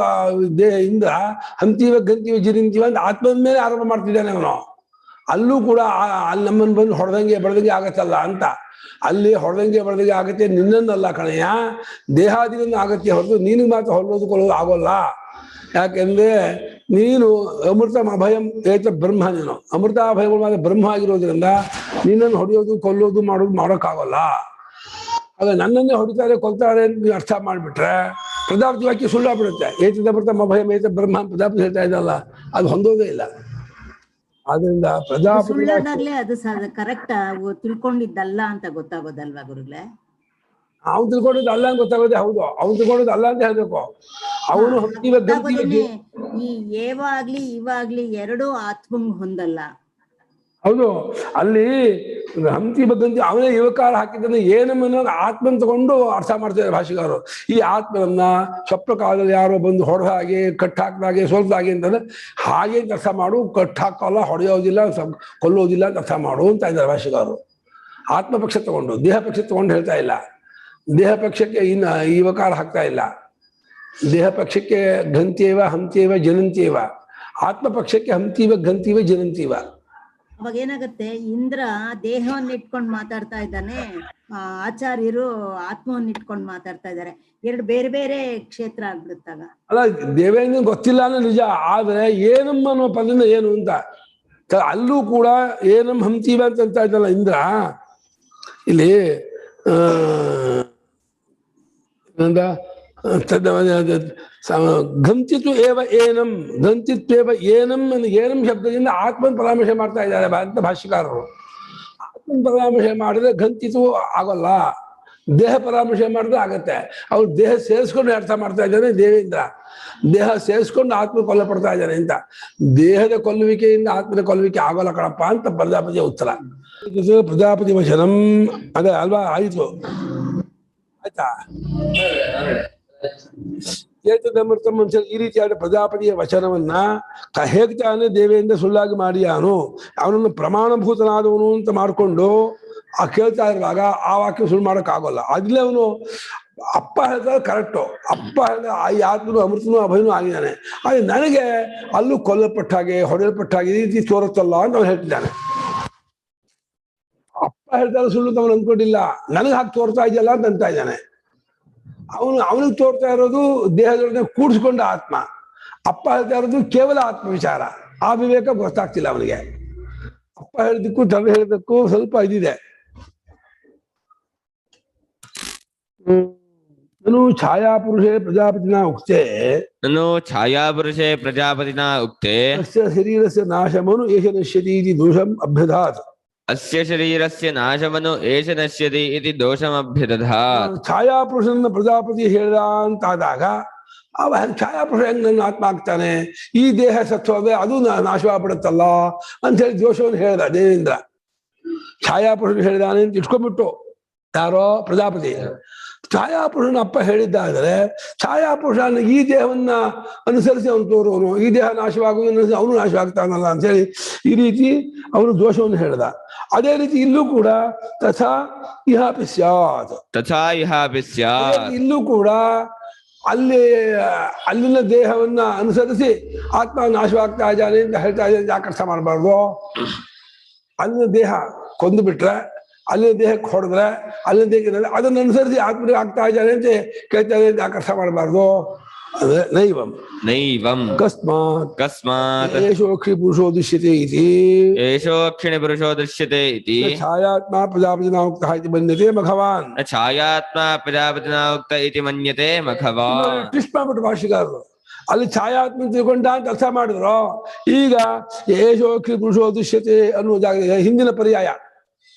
ದೇಹದಿಂದ ಹಂತೀವ ಗಂತೀವ ಜಿರಿಂತೀವ ಅಂತ ಆತ್ಮನ ಮೇಲೆ ಆರೋಪ ಮಾಡ್ತಿದ್ದಾನೆ ಅವನು. ಅಲ್ಲೂ ಕೂಡ ಅಲ್ಲಿ ನಮ್ಮನ್ನು ಬಂದು ಹೊಡೆದಂಗೆ ಬಡ್ದಂಗೆ ಆಗತ್ತಲ್ಲ ಅಂತ, ಅಲ್ಲಿ ಹೊಡೆದಂಗೆ ಬಡ್ದಂಗೆ ಆಗತ್ತೆ, ನಿನ್ನನ್ನಲ್ಲ ಕಣಯ್ಯ, ದೇಹಾದಿನ ಆಗತ್ತೆ ಹೊರತು ನೀನಿಗೆ ಮಾತ್ರ ಹೊರದೋದುಕೊಳ್ಳೋದು ಆಗೋಲ್ಲ. ಯಾಕೆಂದ್ರೆ ನೀನು ಅಮೃತ ಅಭಯಂ ಏತ ಬ್ರಹ್ಮ, ನೀನು ಅಮೃತ ಅಭಯಗಳು ಮಾತ್ರ ಬ್ರಹ್ಮ ಆಗಿರೋದ್ರಿಂದ ನಿನ್ನನ್ನು ಹೊಡೆಯೋದು ಕೊಲ್ಲೋದು ಮಾಡೋಕ್ಕಾಗಲ್ಲ. ಆಗ ನನ್ನನ್ನೇ ಹೊಡಿತಾರೆ ಕೊಲ್ತಾರೆ ಅಂತ ನೀವು ಅರ್ಥ ಮಾಡ್ಬಿಟ್ರೆ ಪ್ರಜಾಪತಿ ವಾಕ್ಯ ಸುಳ್ಳಾಗ್ಬಿಡುತ್ತೆ. ಏತದ ಅಮೃತ ಅಭಯಂ ಏತ ಬ್ರಹ್ಮ ಪ್ರಜಾಪತಿ ಹೇಳ್ತಾ ಇದ್ದಲ್ಲ, ಅದು ಹೊಂದೋದೇ ಇಲ್ಲ. ಆದ್ರಿಂದ ಪ್ರಜಾಪತಿ ಅದು ಕರೆಕ್ಟ್ ತಿಳ್ಕೊಂಡಿದ್ದಲ್ಲ ಅಂತ ಗೊತ್ತಾಗೋದಲ್ವಾ ಗುರುಗಳೇ? ಅವ್ನು ತಿಳ್ಕೊಂಡಿದ್ದು ಅಲ್ಲ ಅಂತ ಗೊತ್ತಾಗೋದೇ ಹೌದು, ಅವ್ನು ತಿಳ್ಕೊಂಡಿದ್ದು ಅಲ್ಲ ಅಂತ ಹೇಳ್ಬೇಕು. ಅವನು ಈ ಏವಾಗ್ಲಿ ಇವಾಗ್ಲಿ ಎರಡೂ ಆತ್ಮಂಗ್ ಹೊಂದಲ್ಲ. ಹೌದು, ಅಲ್ಲಿ ಹಂತಿ ಬಗ್ಗಂತಿ ಅವನೇ ಯುವಕಾರ ಹಾಕಿದ್ದನ್ನು ಏನಮ್ಮನ್ನ ಆತ್ಮನ್ ತಗೊಂಡು ಅರ್ಥ ಮಾಡ್ತಿದ್ದಾರೆ ಭಾಷೆಗಾರರು. ಈ ಆತ್ಮನನ್ನ ಸ್ವಪ್ನ ಕಾಲದಲ್ಲಿ ಯಾರೋ ಬಂದು ಹೊಡೆದ ಹಾಗೆ ಕಟ್ ಹಾಕಿದಾಗೆ ಸೋಲ್ದಾಗೆ ಅಂತಂದ್ರೆ ಹಾಗೆ ಅರ್ಥ ಮಾಡು, ಕಟ್ ಹಾಕಲ್ಲ, ಹೊಡೆಯೋದಿಲ್ಲ, ಕೊಲ್ಲೋದಿಲ್ಲ ಅಂತ ಅರ್ಥ ಮಾಡು ಅಂತ ಇದ್ದಾರೆ ಭಾಷೆಗಾರರು. ಆತ್ಮ ಪಕ್ಷ ತಗೊಂಡು ದೇಹ ಪಕ್ಷ ತಗೊಂಡು ಹೇಳ್ತಾ ಇಲ್ಲ. ದೇಹ ಪಕ್ಷಕ್ಕೆ ಇನ್ನು ಯುವಕಾರ ಹಾಕ್ತಾ ಇಲ್ಲ. ದೇಹ ಪಕ್ಷಕ್ಕೆ ಘಂತ್ಯೇವ ಹಂತ್ಯೇವ ಜನಂತ್ಯೇವ, ಆತ್ಮ ಪಕ್ಷಕ್ಕೆ ಹಂತೀವ ಘಂತೀವ ಜನಂತೀವ. ಅವಾಗ ಏನಾಗತ್ತೆ, ಇಂದ್ರ ದೇಹವನ್ನ ಇಟ್ಕೊಂಡು ಮಾತಾಡ್ತಾ ಇದ್ದಾನೆ, ಆಚಾರ್ಯರು ಆತ್ಮವನ್ನ ಇಟ್ಕೊಂಡು ಮಾತಾಡ್ತಾ ಇದ್ದಾರೆ, ಎರಡು ಬೇರೆ ಬೇರೆ ಕ್ಷೇತ್ರ ಆಗ್ಬಿಡುತ್ತಾಗ. ಅಲ್ಲ, ದೇವೇಂದ್ರ ಗೊತ್ತಿಲ್ಲ ಅನ್ನೋ ನಿಜ, ಆದ್ರೆ ಏನಮ್ಮ ಅನ್ನೋ ಪದದಿಂದ ಏನು ಅಂತ ಅಲ್ಲೂ ಕೂಡ ಏನಮ್ಮ ಹಂತೀವ ಅಂತ ಇದ್ದಲ್ಲ ಇಂದ್ರ. ಇಲ್ಲಿ ಗಂತಿತು ಏವ ಏನಂ ಗಂತಿತ್ವೇವ ಏನಂ ಏನಂ ಶಬ್ದದಿಂದ ಆತ್ಮನ್ ಪರಾಮರ್ಶೆ ಮಾಡ್ತಾ ಇದ್ದಾರೆ ಅಂತ ಭಾಷ್ಯಕಾರರು. ಆತ್ಮನ್ ಪರಾಮರ್ಶೆ ಮಾಡಿದ್ರೆ ಗಂತಿತು ಆಗೋಲ್ಲ, ದೇಹ ಪರಾಮರ್ಶೆ ಮಾಡಿದ್ರೆ ಆಗತ್ತೆ. ಅವ್ರು ದೇಹ ಸೇರಿಸ್ಕೊಂಡು ಅರ್ಥ ಮಾಡ್ತಾ ಇದ್ದಾನೆ ದೇವೇಂದ್ರ. ದೇಹ ಸೇರಿಸ್ಕೊಂಡು ಆತ್ಮ ಕೊಲ್ಲಪಡ್ತಾ ಇದ್ದಾನೆ ಅಂತ. ದೇಹದ ಕೊಲ್ಲುವಿಕೆಯಿಂದ ಆತ್ಮದ ಕೊಲ್ಲುವಿಕೆ ಆಗೋಲ್ಲ ಕಣಪ್ಪ ಅಂತ ಪ್ರಜಾಪತಿಯ ಉತ್ತರ. ಪ್ರಜಾಪತಿ ವಚನಂ ಅದೇ ಅಲ್ವಾ, ಆಯ್ತು ಆಯ್ತಾ. ಏತದಮೃತ ಮನುಷ್ಯ ಈ ರೀತಿಯಾದ ಪ್ರಜಾಪತಿಯ ವಚನವನ್ನ ಹೇಳ್ತಾನೆ ದೇವೇಂದ್ರ ಸುಳ್ಳಾಗಿ ಮಾಡಿಯಾನು. ಅವನನ್ನು ಪ್ರಮಾಣಭೂತನಾದವನು ಅಂತ ಮಾಡಿಕೊಂಡು ಕೇಳ್ತಾ ಇರುವಾಗ ಆ ವಾಕ್ಯ ಸುಳ್ಳು ಮಾಡಕ್ ಆಗೋಲ್ಲ. ಅದ್ಲೇ ಅವನು ಅಪ್ಪ ಹೇಳ್ತಾರೆ ಕರೆಕ್ಟು, ಅಪ್ಪ ಹೇಳಿದ ಈ ಆತ್ಮನು ಅಮೃತನೂ ಅಭಯನೂ ಆಗಿದ್ದಾನೆ. ಆದರೆ ನನಗೆ ಅಲ್ಲೂ ಕೊಲ್ಲಲ್ಪಟ್ಟ ಹಾಗೆ ಹೊಡೆಯಲ್ಪಟ್ಟ ಹಾಗೆ ಈ ರೀತಿ ತೋರುತ್ತಲ್ಲ ಅಂತ ಅವನು ಹೇಳ್ತಿದ್ದಾನೆ. ಅಪ್ಪ ಹೇಳ್ತಾರೆ ಸುಳ್ಳು ಅವನು ಅಂದ್ಕೊಂಡಿಲ್ಲ, ನನಗೆ ಹಾಕಿ ತೋರ್ತಾ ಇದೆಯಲ್ಲ ಅಂತ ಅಂತ ಇದ್ದಾನೆ. ಅವನಿಗೆ ತೋರ್ತಾ ಇರೋದು ದೇಹದೊಡನೆ ಕೂಡಿಸ್ಕೊಂಡ ಆತ್ಮ. ಅಪ್ಪ ಹೇಳ್ತಾ ಇರೋದು ಕೇವಲ ಆತ್ಮ ವಿಚಾರ. ಆ ವಿವೇಕ ಗೊತ್ತಾಗ್ತಿಲ್ಲ ಅವನಿಗೆ. ಅಪ್ಪ ಹೇಳಿದಕ್ಕೂ ತಂದೆ ಹೇಳಿದಕ್ಕೂ ಸ್ವಲ್ಪ ಇದಿದೆ. ನಾನು ಛಾಯಾಪುರುಷೇ ಪ್ರಜಾಪತಿನ ಉಕ್ತೆ ನನು ಛಾಯಾಪುರುಷೇ ಪ್ರಜಾಪತಿನ ಉಕ್ತೆ ಅಸ್ಯ ಶರೀರಸ್ಯ ನಾಶಮನು ಏಷ ನಶ್ಯತಿ ಇತಿ ದೋಷಂ ಅಭ್ಯಧಾತ್. ಅಸ್ಯ ಶರೀರಸ್ಯ ನಾಶವನು ಏಷ ನಶ್ಯತಿ ಇತಿ ದೋಷಮಭ್ಯದಧಾತ್. ಛಾಯಾಪುರುಷನ ಪ್ರಜಾಪತಿ ಹೇಳಿದ ಅಂತಾದಾಗ ಅವ ಛಾಯಾಪುರುಷ ಹೆಂಗ್ ನನ್ನ ಆತ್ಮ ಆಗ್ತಾನೆ, ಈ ದೇಹ ಸತ್ವವೇ ಅದು ನಾಶವಾಗ್ಬಿಡುತ್ತಲ್ಲ ಅಂತ ಹೇಳಿ ದೋಷವನ್ನು ಹೇಳ್ದ ದೇವೇಂದ್ರ. ಛಾಯಾಪುರುಷನ್ ಹೇಳಿದಾನೆ ಅಂತ ಇಟ್ಕೊಂಡ್ಬಿಟ್ಟು ಯಾರೋ ಪ್ರಜಾಪತಿ. ಛಾಯಾಪುರುಷನ ಅಪ್ಪ ಹೇಳಿದ್ದಾದರೆ ಛಾಯಾಪುರುಷನ ಈ ದೇಹವನ್ನ ಅನುಸರಿಸಿ ಅವನು ತೋರುವನು, ಈ ದೇಹ ನಾಶವಾಗುವುದು ಅವನು ನಾಶವಾಗ್ತಾನಲ್ಲ ಅಂತ ಹೇಳಿ ಈ ರೀತಿ ಅವನು ದೋಷವನ್ನು ಹೇಳ್ದ. ಅದೇ ರೀತಿ ಇಲ್ಲೂ ಕೂಡ ತಥಾ ಇಹಾಪಿ ಸ್ಯಾತ್, ತಥಾ ಇಹಾಪಿ ಸ್ಯಾತ್. ಇಲ್ಲೂ ಕೂಡ ಅಲ್ಲಿನ ದೇಹವನ್ನ ಅನುಸರಿಸಿ ಆತ್ಮ ನಾಶವಾಗ್ತಾ ಇದ್ದಾನೆ ಅಂತ ಹೇಳ್ತಾ ಇದ್ದಾನೆ. ಯಾಕರ್ಥ ಮಾಡಬಾರ್ದು. ಅಲ್ಲಿನ ದೇಹ ಕೊಂದು ಬಿಟ್ರೆ, ಅಲ್ಲಿನ ದೇಹಕ್ಕೆ ಹೊಡೆದ್ರೆ, ಅಲ್ಲಿನ ದೇಹಕ್ಕೆ ಅದನ್ನು ಅನುಸರಿಸಿ ಆತ್ಮನಿಗೆ ಆಗ್ತಾ ಇದ್ದಾನೆ ಅಂತ ಕೇಳ್ತಾ ಇದ್ದಾನೆ ಅಂತ ಯಾಕರ್ಥ ಮಾಡಬಾರ್ದು. ಅಂದ್ರೆ ನೈವಂ ನೈವಂ ಕಸ್ಮಾತ್ ಕಸ್ಮಾತ್ ಏಷೋಕ್ಷಿ ಪುರುಷೋ ದೃಶ್ಯತೆ ಇತಿ ಏಷೋಕ್ಷಿಣಿ ಪುರುಷೋ ದೃಶ್ಯತೆ ಇತಿ ಛಾಯಾತ್ಮ ಪ್ರಜಾಪತಿನ ಉಕ್ತಃ ಇತಿ ಮನ್ಯತೆ ಮಘವಾನ್. ಛಾಯಾತ್ಮ ಪ್ರಜಾಪತಿನ ಉಕ್ತ ಇತಿ ಮನ್ಯತೆ ಮಘವಾನ್. ಟ್ವಿಸ್ಟ್ ಮಾಡ್ಬಿಟ್ಟು ಭಾಷೆಗಾರರು ಅಲ್ಲಿ ಛಾಯಾತ್ಮ ತಿಳ್ಕೊಂಡ ಅಂತ ಅರ್ಥ ಮಾಡಿದ್ರು. ಈಗ ಏಷೋಕ್ಷಿ ಪುರುಷೋ ದೃಶ್ಯತೆ ಅನ್ನೋ ಜಾಗ ಹಿಂದಿನ ಪರ್ಯಾಯ,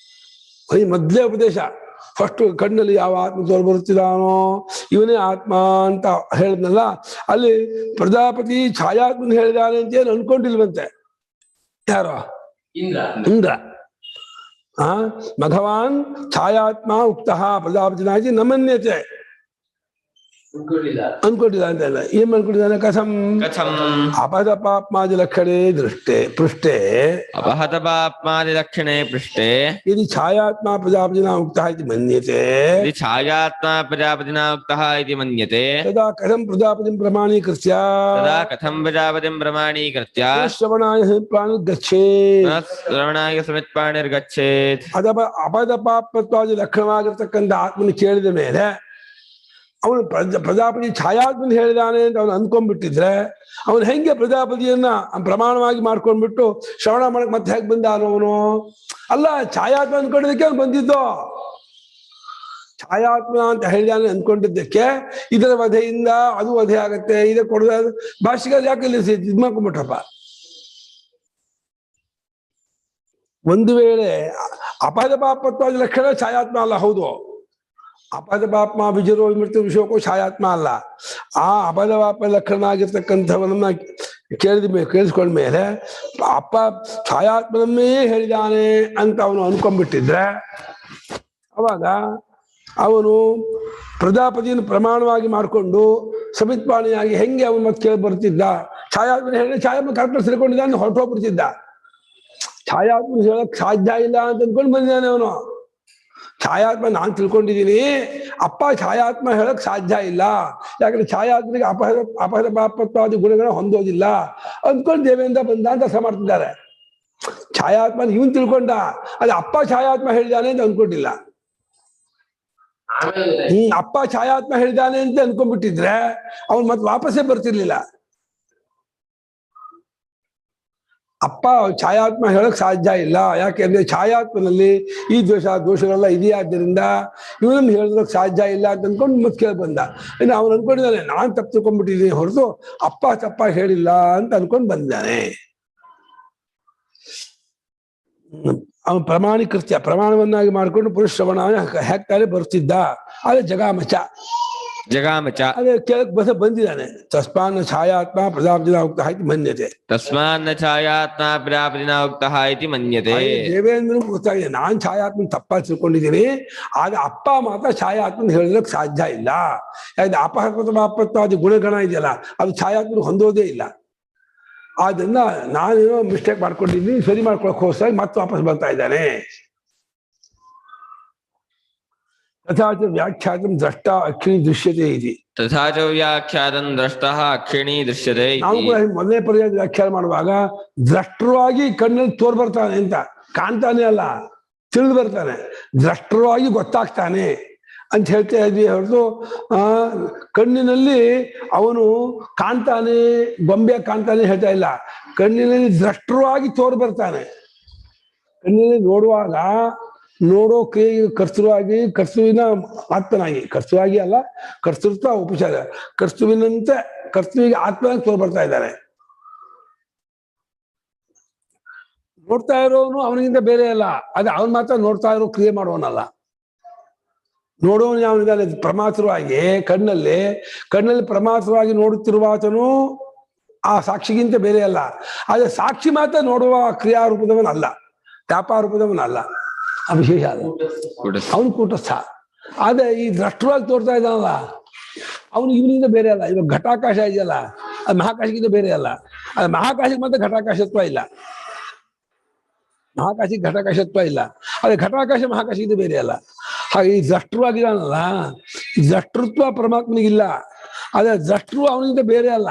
ಈ ಮೊದಲೇ ಉಪದೇಶ. ಫಸ್ಟ್ ಕಣ್ಣಲ್ಲಿ ಯಾವ ಆತ್ಮ ತೋರು ಬರುತ್ತಿದ್ದಾನೋ ಇವನೇ ಆತ್ಮ ಅಂತ ಹೇಳಿದ್ನಲ್ಲ, ಅಲ್ಲಿ ಪ್ರಜಾಪತಿ ಛಾಯಾತ್ಮನ ಹೇಳಿದಾನೆ ಅಂತ ಏನು ಅನ್ಕೊಂಡಿಲ್ವಂತೆ ಯಾರೋ ಇಂದ್ರ. ಭಗವಾನ್ ಛಾಯಾತ್ಮ ಉಕ್ತಃ ಪ್ರಜಾಪತಿನಾಗಿ ನಮನ್ಯತೆ ಅನ್ಕೊಂಡಿಲ್ಲ ಅಂತ ಇಲ್ಲ. ಏನ್ ಅನ್ಕೊಂಡಿದ್ದಾನೆ? ಕಥಂ ಕಥಂ ಅಪದ ಪಾಪ್ಮಾದಿ ಲಕ್ಷಣೆ ದೃಷ್ಟೆ ಪೃಷ್ಠೆ ಅಪಹತ ಪಾಪ್ಮಾದಿ ಲಕ್ಷಣೆ ಪೃಷ್ಠೆ ಇದು ಛಾಯಾತ್ಮ ಪ್ರಜಾಪತಿನ ಉಕ್ತಃ ಇತಿ ಮನ್ಯತೆ ಇತಿ ಛಾಯಾತ್ಮ ಪ್ರಜಾಪತಿನ ಉಕ್ತಃ ಇತಿ ಮನ್ಯತೆ ತದಾ ಕಥಂ ಪ್ರಜಾಪತಿಂ ಪ್ರಮಾಣೀಕೃತ್ಯ ತದಾ ಕಥಂ ಪ್ರಜಾಪತಿಂ ಪ್ರಮಾಣೀಕೃತ್ಯ ಶ್ರವಣಾಯ ಪ್ರಾಣುರ್ಗಚ್ಚೇತ್ ಶ್ರವಣಾಯ ಸಮಿತ್ಪಾಣಿರ್ಗಚ್ಚೇತ್. ಅಪದ ಪಾಪತ್ವಾದಿ ಲಕ್ಷಣವಾಗಿರ್ತಕ್ಕಂಥ ಆತ್ಮನ ಕೇಳಿದ ಮೇಲೆ ಅವನು ಪ್ರಜಾಪತಿ ಛಾಯಾತ್ಮನ ಹೇಳಿದಾನೆ ಅಂತ ಅವನು ಅಂದ್ಕೊಂಡ್ಬಿಟ್ಟಿದ್ರೆ ಅವನು ಹೆಂಗೆ ಪ್ರಜಾಪತಿಯನ್ನ ಪ್ರಮಾಣವಾಗಿ ಮಾಡ್ಕೊಂಡ್ಬಿಟ್ಟು ಶ್ರವಣ ಮಾಡಕ್ ಮತ್ತೆ ಹೇಗೆ ಬಂದ ಅವನು? ಅಲ್ಲ, ಛಾಯಾತ್ಮ ಅಂದ್ಕೊಂಡಿದ್ದಕ್ಕೆ ಅವ್ನು ಬಂದಿದ್ದು. ಛಾಯಾತ್ಮ ಅಂತ ಹೇಳಿದಾನೆ ಅಂದ್ಕೊಂಡಿದ್ದಕ್ಕೆ ಇದರ ವಧೆಯಿಂದ ಅದು ವಧೆ ಆಗತ್ತೆ, ಇದೇ ಕೊಡದ ಭಾಷೆಗೆ ಯಾಕೆ ಇದು ಮಾಡ್ಕೊಂಡ್ಬಿಟ್ರಪ್ಪ. ಒಂದು ವೇಳೆ ಅಪದ ಪಾಪತ್ವಾದ ಲಕ್ಷಣ ಛಾಯಾತ್ಮ ಅಲ್ಲ, ಹೌದು. ಅಪದ ಪಾಪ್ಮ ವಿಜರೋ ಮೃತ್ಯು ವಿಷಯಕ್ಕೂ ಛಾಯಾತ್ಮ ಅಲ್ಲ. ಆ ಅಪದ ಪಾಪ ಲಕ್ಷಣ ಆಗಿರ್ತಕ್ಕಂಥವನ್ನ ಕೇಳಿಸ್ಕೊಂಡ್ಮೇಲೆ ಅಪ್ಪ ಛಾಯಾತ್ಮನನ್ನೇ ಹೇಳಿದಾನೆ ಅಂತ ಅವನು ಅನ್ಕೊಂಡ್ಬಿಟ್ಟಿದ್ರೆ ಅವಾಗ ಅವನು ಪ್ರಜಾಪತಿಯನ್ನು ಪ್ರಮಾಣವಾಗಿ ಮಾಡಿಕೊಂಡು ಸಮಿತ್ಪಾಣಿಯಾಗಿ ಹೆಂಗೆ ಅವನು ಮತ್ತೆ ಕೇಳಿ ಬರ್ತಿದ್ದ? ಛಾಯಾತ್ಮನ ಹೇಳಿ ಛಾಯಾತ್ಮ ಕರೆಕ್ಟ್ ಸೇರ್ಕೊಂಡಿದ್ದಾನೆ, ಹೊರಟೋಗ್ಬಿಡ್ತಿದ್ದ. ಛಾಯಾತ್ಮನ ಹೇಳಕ್ ಸಾಧ್ಯ ಇಲ್ಲ ಅಂತ ಅಂದ್ಕೊಂಡು ಬಂದಿದ್ದಾನೆ ಅವನು. ಛಾಯಾತ್ಮ ನಾನು ತಿಳ್ಕೊಂಡಿದ್ದೀನಿ, ಅಪ್ಪ ಛಾಯಾತ್ಮ ಹೇಳಕ್ ಸಾಧ್ಯ ಇಲ್ಲ, ಯಾಕಂದ್ರೆ ಛಾಯಾತ್ಮನಿಗೆ ಅಪಹರ ಪಾಪತ್ವಾದಿ ಗುಣಗಳ ಹೊಂದೋದಿಲ್ಲ ಅಂದ್ಕೊಂಡು ದೇವೇಂದ್ರ ಬಂದ ಅಂತ ಅರ್ಥ ಮಾಡ್ತಿದ್ದಾರೆ. ಛಾಯಾತ್ಮನ ಇವನ್ ತಿಳ್ಕೊಂಡ, ಅದು ಅಪ್ಪ ಛಾಯಾತ್ಮ ಹೇಳಿದಾನೆ ಅಂತ ಅನ್ಕೊಂಡಿಲ್ಲ. ಅಪ್ಪ ಛಾಯಾತ್ಮ ಹೇಳಿದಾನೆ ಅಂತ ಅನ್ಕೊಂಡ್ಬಿಟ್ಟಿದ್ರೆ ಅವ್ನು ಮತ್ತೆ ವಾಪಸ್ಸೇ ಬರ್ತಿರ್ಲಿಲ್ಲ. ಅಪ್ಪ ಛಾಯಾತ್ಮ ಹೇಳಕ್ ಸಾಧ್ಯ ಇಲ್ಲ. ಯಾಕೆಂದ್ರೆ ಛಾಯಾತ್ಮನಲ್ಲಿ ಈ ದೋಷಗಳೆಲ್ಲ ಇದೆಯಾದ್ದರಿಂದ ಇವನನ್ನು ಹೇಳೋದಕ್ಕೆ ಸಾಧ್ಯ ಇಲ್ಲ ಅಂತ ಅನ್ಕೊಂಡು ಮತ್ತೆ ಕೇಳಿ ಬಂದ. ಇನ್ನು ಅವನು ಅನ್ಕೊಂಡಿದ್ದಾನೆ ನಾನು ತಪ್ಪು ತಿಳ್ಕೊಂಡ್ಬಿಟ್ಟಿದ್ದೀನಿ ಹೊರತು ಅಪ್ಪ ತಪ್ಪ ಹೇಳಿಲ್ಲ ಅಂತ ಅನ್ಕೊಂಡು ಬಂದಿದ್ದಾನೆ. ಅವನು ಪ್ರಮಾಣವನ್ನಾಗಿ ಮಾಡ್ಕೊಂಡು ಪುರುಷ ಶ್ರವಣ ಹಾಕ್ತಾನೆ ಬರ್ತಿದ್ದ. ಅದೇ ಜಗಾಮಚ ಅದೇ ಕೇಳಕ್ ಬಂದಿದ್ದಾನೆ. ತಸ್ಮಾನ್ನ ಛಾಯಾತ್ಮ ಪ್ರಜಾಪತಿನ ಉಕ್ತಃ ಇತಿ ಮನ್ಯತೆ. ತಸ್ಮಾನ್ನ ಛಾಯಾತ್ಮ ಪ್ರಜಾಪತಿನ ಉಕ್ತಃ ಇತಿ ಮನ್ಯತೆ. ದೇವೇಂದ್ರನು ಗೊತ್ತಾಗಿದೆ ನಾನ್ ಛಾಯಾತ್ಮನ ತಪ್ಪಾಗಿ ತಿಳ್ಕೊಂಡಿದ್ದೀನಿ. ಆಗ ಅಪ್ಪ ಮಾತ್ರ ಛಾಯಾತ್ಮನ ಹೇಳೋದಕ್ಕೆ ಸಾಧ್ಯ ಇಲ್ಲ. ಯಾಕಂದ್ರೆ ಅಪಹೃತ ಗುಣಗಣ ಇದೆಯಲ್ಲ ಅದು ಛಾಯಾತ್ಮನ ಹೊಂದೋದೇ ಇಲ್ಲ. ಆದ್ರಿಂದ ನಾನೇನೋ ಮಿಸ್ಟೇಕ್ ಮಾಡ್ಕೊಂಡಿದ್ದೀನಿ, ಸರಿ ಮಾಡ್ಕೊಳಕ್ ಹೋಗಿ ಮತ್ತೆ ವಾಪಸ್ ಬರ್ತಾ ಇದ್ದಾನೆ. ತಥಾಚ ವ್ಯಾಖ್ಯಾತಂ ದ್ರಷ್ಟ ಅಕ್ಷಿಣಿ ದೃಶ್ಯತೆ ಇದೆ. ತಥಾಚ ವ್ಯಾಖ್ಯಾತಂ ದ್ರಷ್ಟಃ ಅಕ್ಷಿಣಿ ದೃಶ್ಯತೆ. ನಾವು ಕೂಡ ಮೊದಲನೇ ಪರ್ಯಾಯ ವ್ಯಾಖ್ಯಾನ ಮಾಡುವಾಗ ದ್ರಷ್ಟವಾಗಿ ಕಣ್ಣಲ್ಲಿ ತೋರ್ ಬರ್ತಾನೆ ಅಂತ ಕಾಣ್ತಾನೆ ಅಲ್ಲ, ತಿಳಿದು ಬರ್ತಾನೆ, ದ್ರಷ್ಟವಾಗಿ ಗೊತ್ತಾಗ್ತಾನೆ ಅಂತ ಹೇಳ್ತಾ ಇದ್ವಿ ಹೊರತು ಕಣ್ಣಿನಲ್ಲಿ ಅವನು ಕಾಣ್ತಾನೆ ಗೊಂಬೆ ಕಾಣ್ತಾನೆ ಹೇಳ್ತಾ ಇಲ್ಲ. ಕಣ್ಣಿನಲ್ಲಿ ದ್ರಷ್ಟವಾಗಿ ತೋರ್ ಬರ್ತಾನೆ. ಕಣ್ಣಿನಲ್ಲಿ ನೋಡುವಾಗ ನೋಡೋ ಕ್ರಿಯೆ ಕರ್ತೃವಾಗಿ ಕರ್ತೃವಿನ ಆತ್ಮನಾಗಿ, ಕರ್ತೃವಾಗಿ ಅಲ್ಲ ಕರ್ತೃತ್ವ ಉಪಚಾರ, ಕರ್ತೃವಿನಂತೆ ಕರ್ತೃವಿಗೆ ಆತ್ಮನಾಗಿ ತೋರ್ ಬರ್ತಾ ಇದ್ದಾನೆ. ನೋಡ್ತಾ ಇರೋನು ಅವನಿಗಿಂತ ಬೇರೆ ಅಲ್ಲ, ಅದೇ ಅವನ್ ಮಾತ್ರ ನೋಡ್ತಾ ಇರೋ ಕ್ರಿಯೆ ಮಾಡೋನಲ್ಲ. ನೋಡೋನು ಯಾವನಿದ್ದಾನೆ ಪ್ರಮಾತ್ರವಾಗಿ ಕಣ್ಣಲ್ಲಿ ಪ್ರಮಾತ್ರವಾಗಿ ನೋಡುತ್ತಿರುವಾತನು ಆ ಸಾಕ್ಷಿಗಿಂತ ಬೇರೆ ಅಲ್ಲ. ಆದ್ರೆ ಸಾಕ್ಷಿ ಮಾತ್ರ ನೋಡುವ ಕ್ರಿಯಾರೂಪದವನಲ್ಲ, ವ್ಯಾಪಾರೂಪದವನಲ್ಲ. ಆ ವಿಶೇಷ ಅಲ್ಲ, ಅವನು ಕೂಟಸ್ಥ. ಆದ್ರೆ ಈ ದ್ರಷ್ಟವಾಗಿ ತೋರ್ತಾ ಇದ್ದಾನಲ್ಲ ಅವನು ಇವನಿಂದ ಬೇರೆ ಅಲ್ಲ. ಇವಾಗ ಘಟಾಕಾಶ ಇದೆಯಲ್ಲ ಅದು ಮಹಾಕಾಶಕ್ಕಿಂತ ಬೇರೆ ಅಲ್ಲ. ಅದು ಮಹಾಕಾಶಕ್ಕೆ ಮಾತ್ರ ಘಟಾಕಾಶತ್ವ ಇಲ್ಲ, ಮಹಾಕಾಶಕ್ಕೆ ಘಟಾಕಾಶತ್ವ ಇಲ್ಲ. ಅದೇ ಘಟಾಕಾಶ ಮಹಾಕಾಶಕ್ಕಿಂತ ಬೇರೆ ಅಲ್ಲ. ಹಾಗೆ ಈ ದ್ರಷ್ಟವಾಗಿದ್ದಾನಲ್ಲ, ಈ ದ್ರಷ್ಟೃತ್ವ ಪರಮಾತ್ಮನಿಗಿಲ್ಲ. ಆದ್ರೆ ದ್ರಷ್ಟೃ ಅವನಿಂದ ಬೇರೆ ಅಲ್ಲ,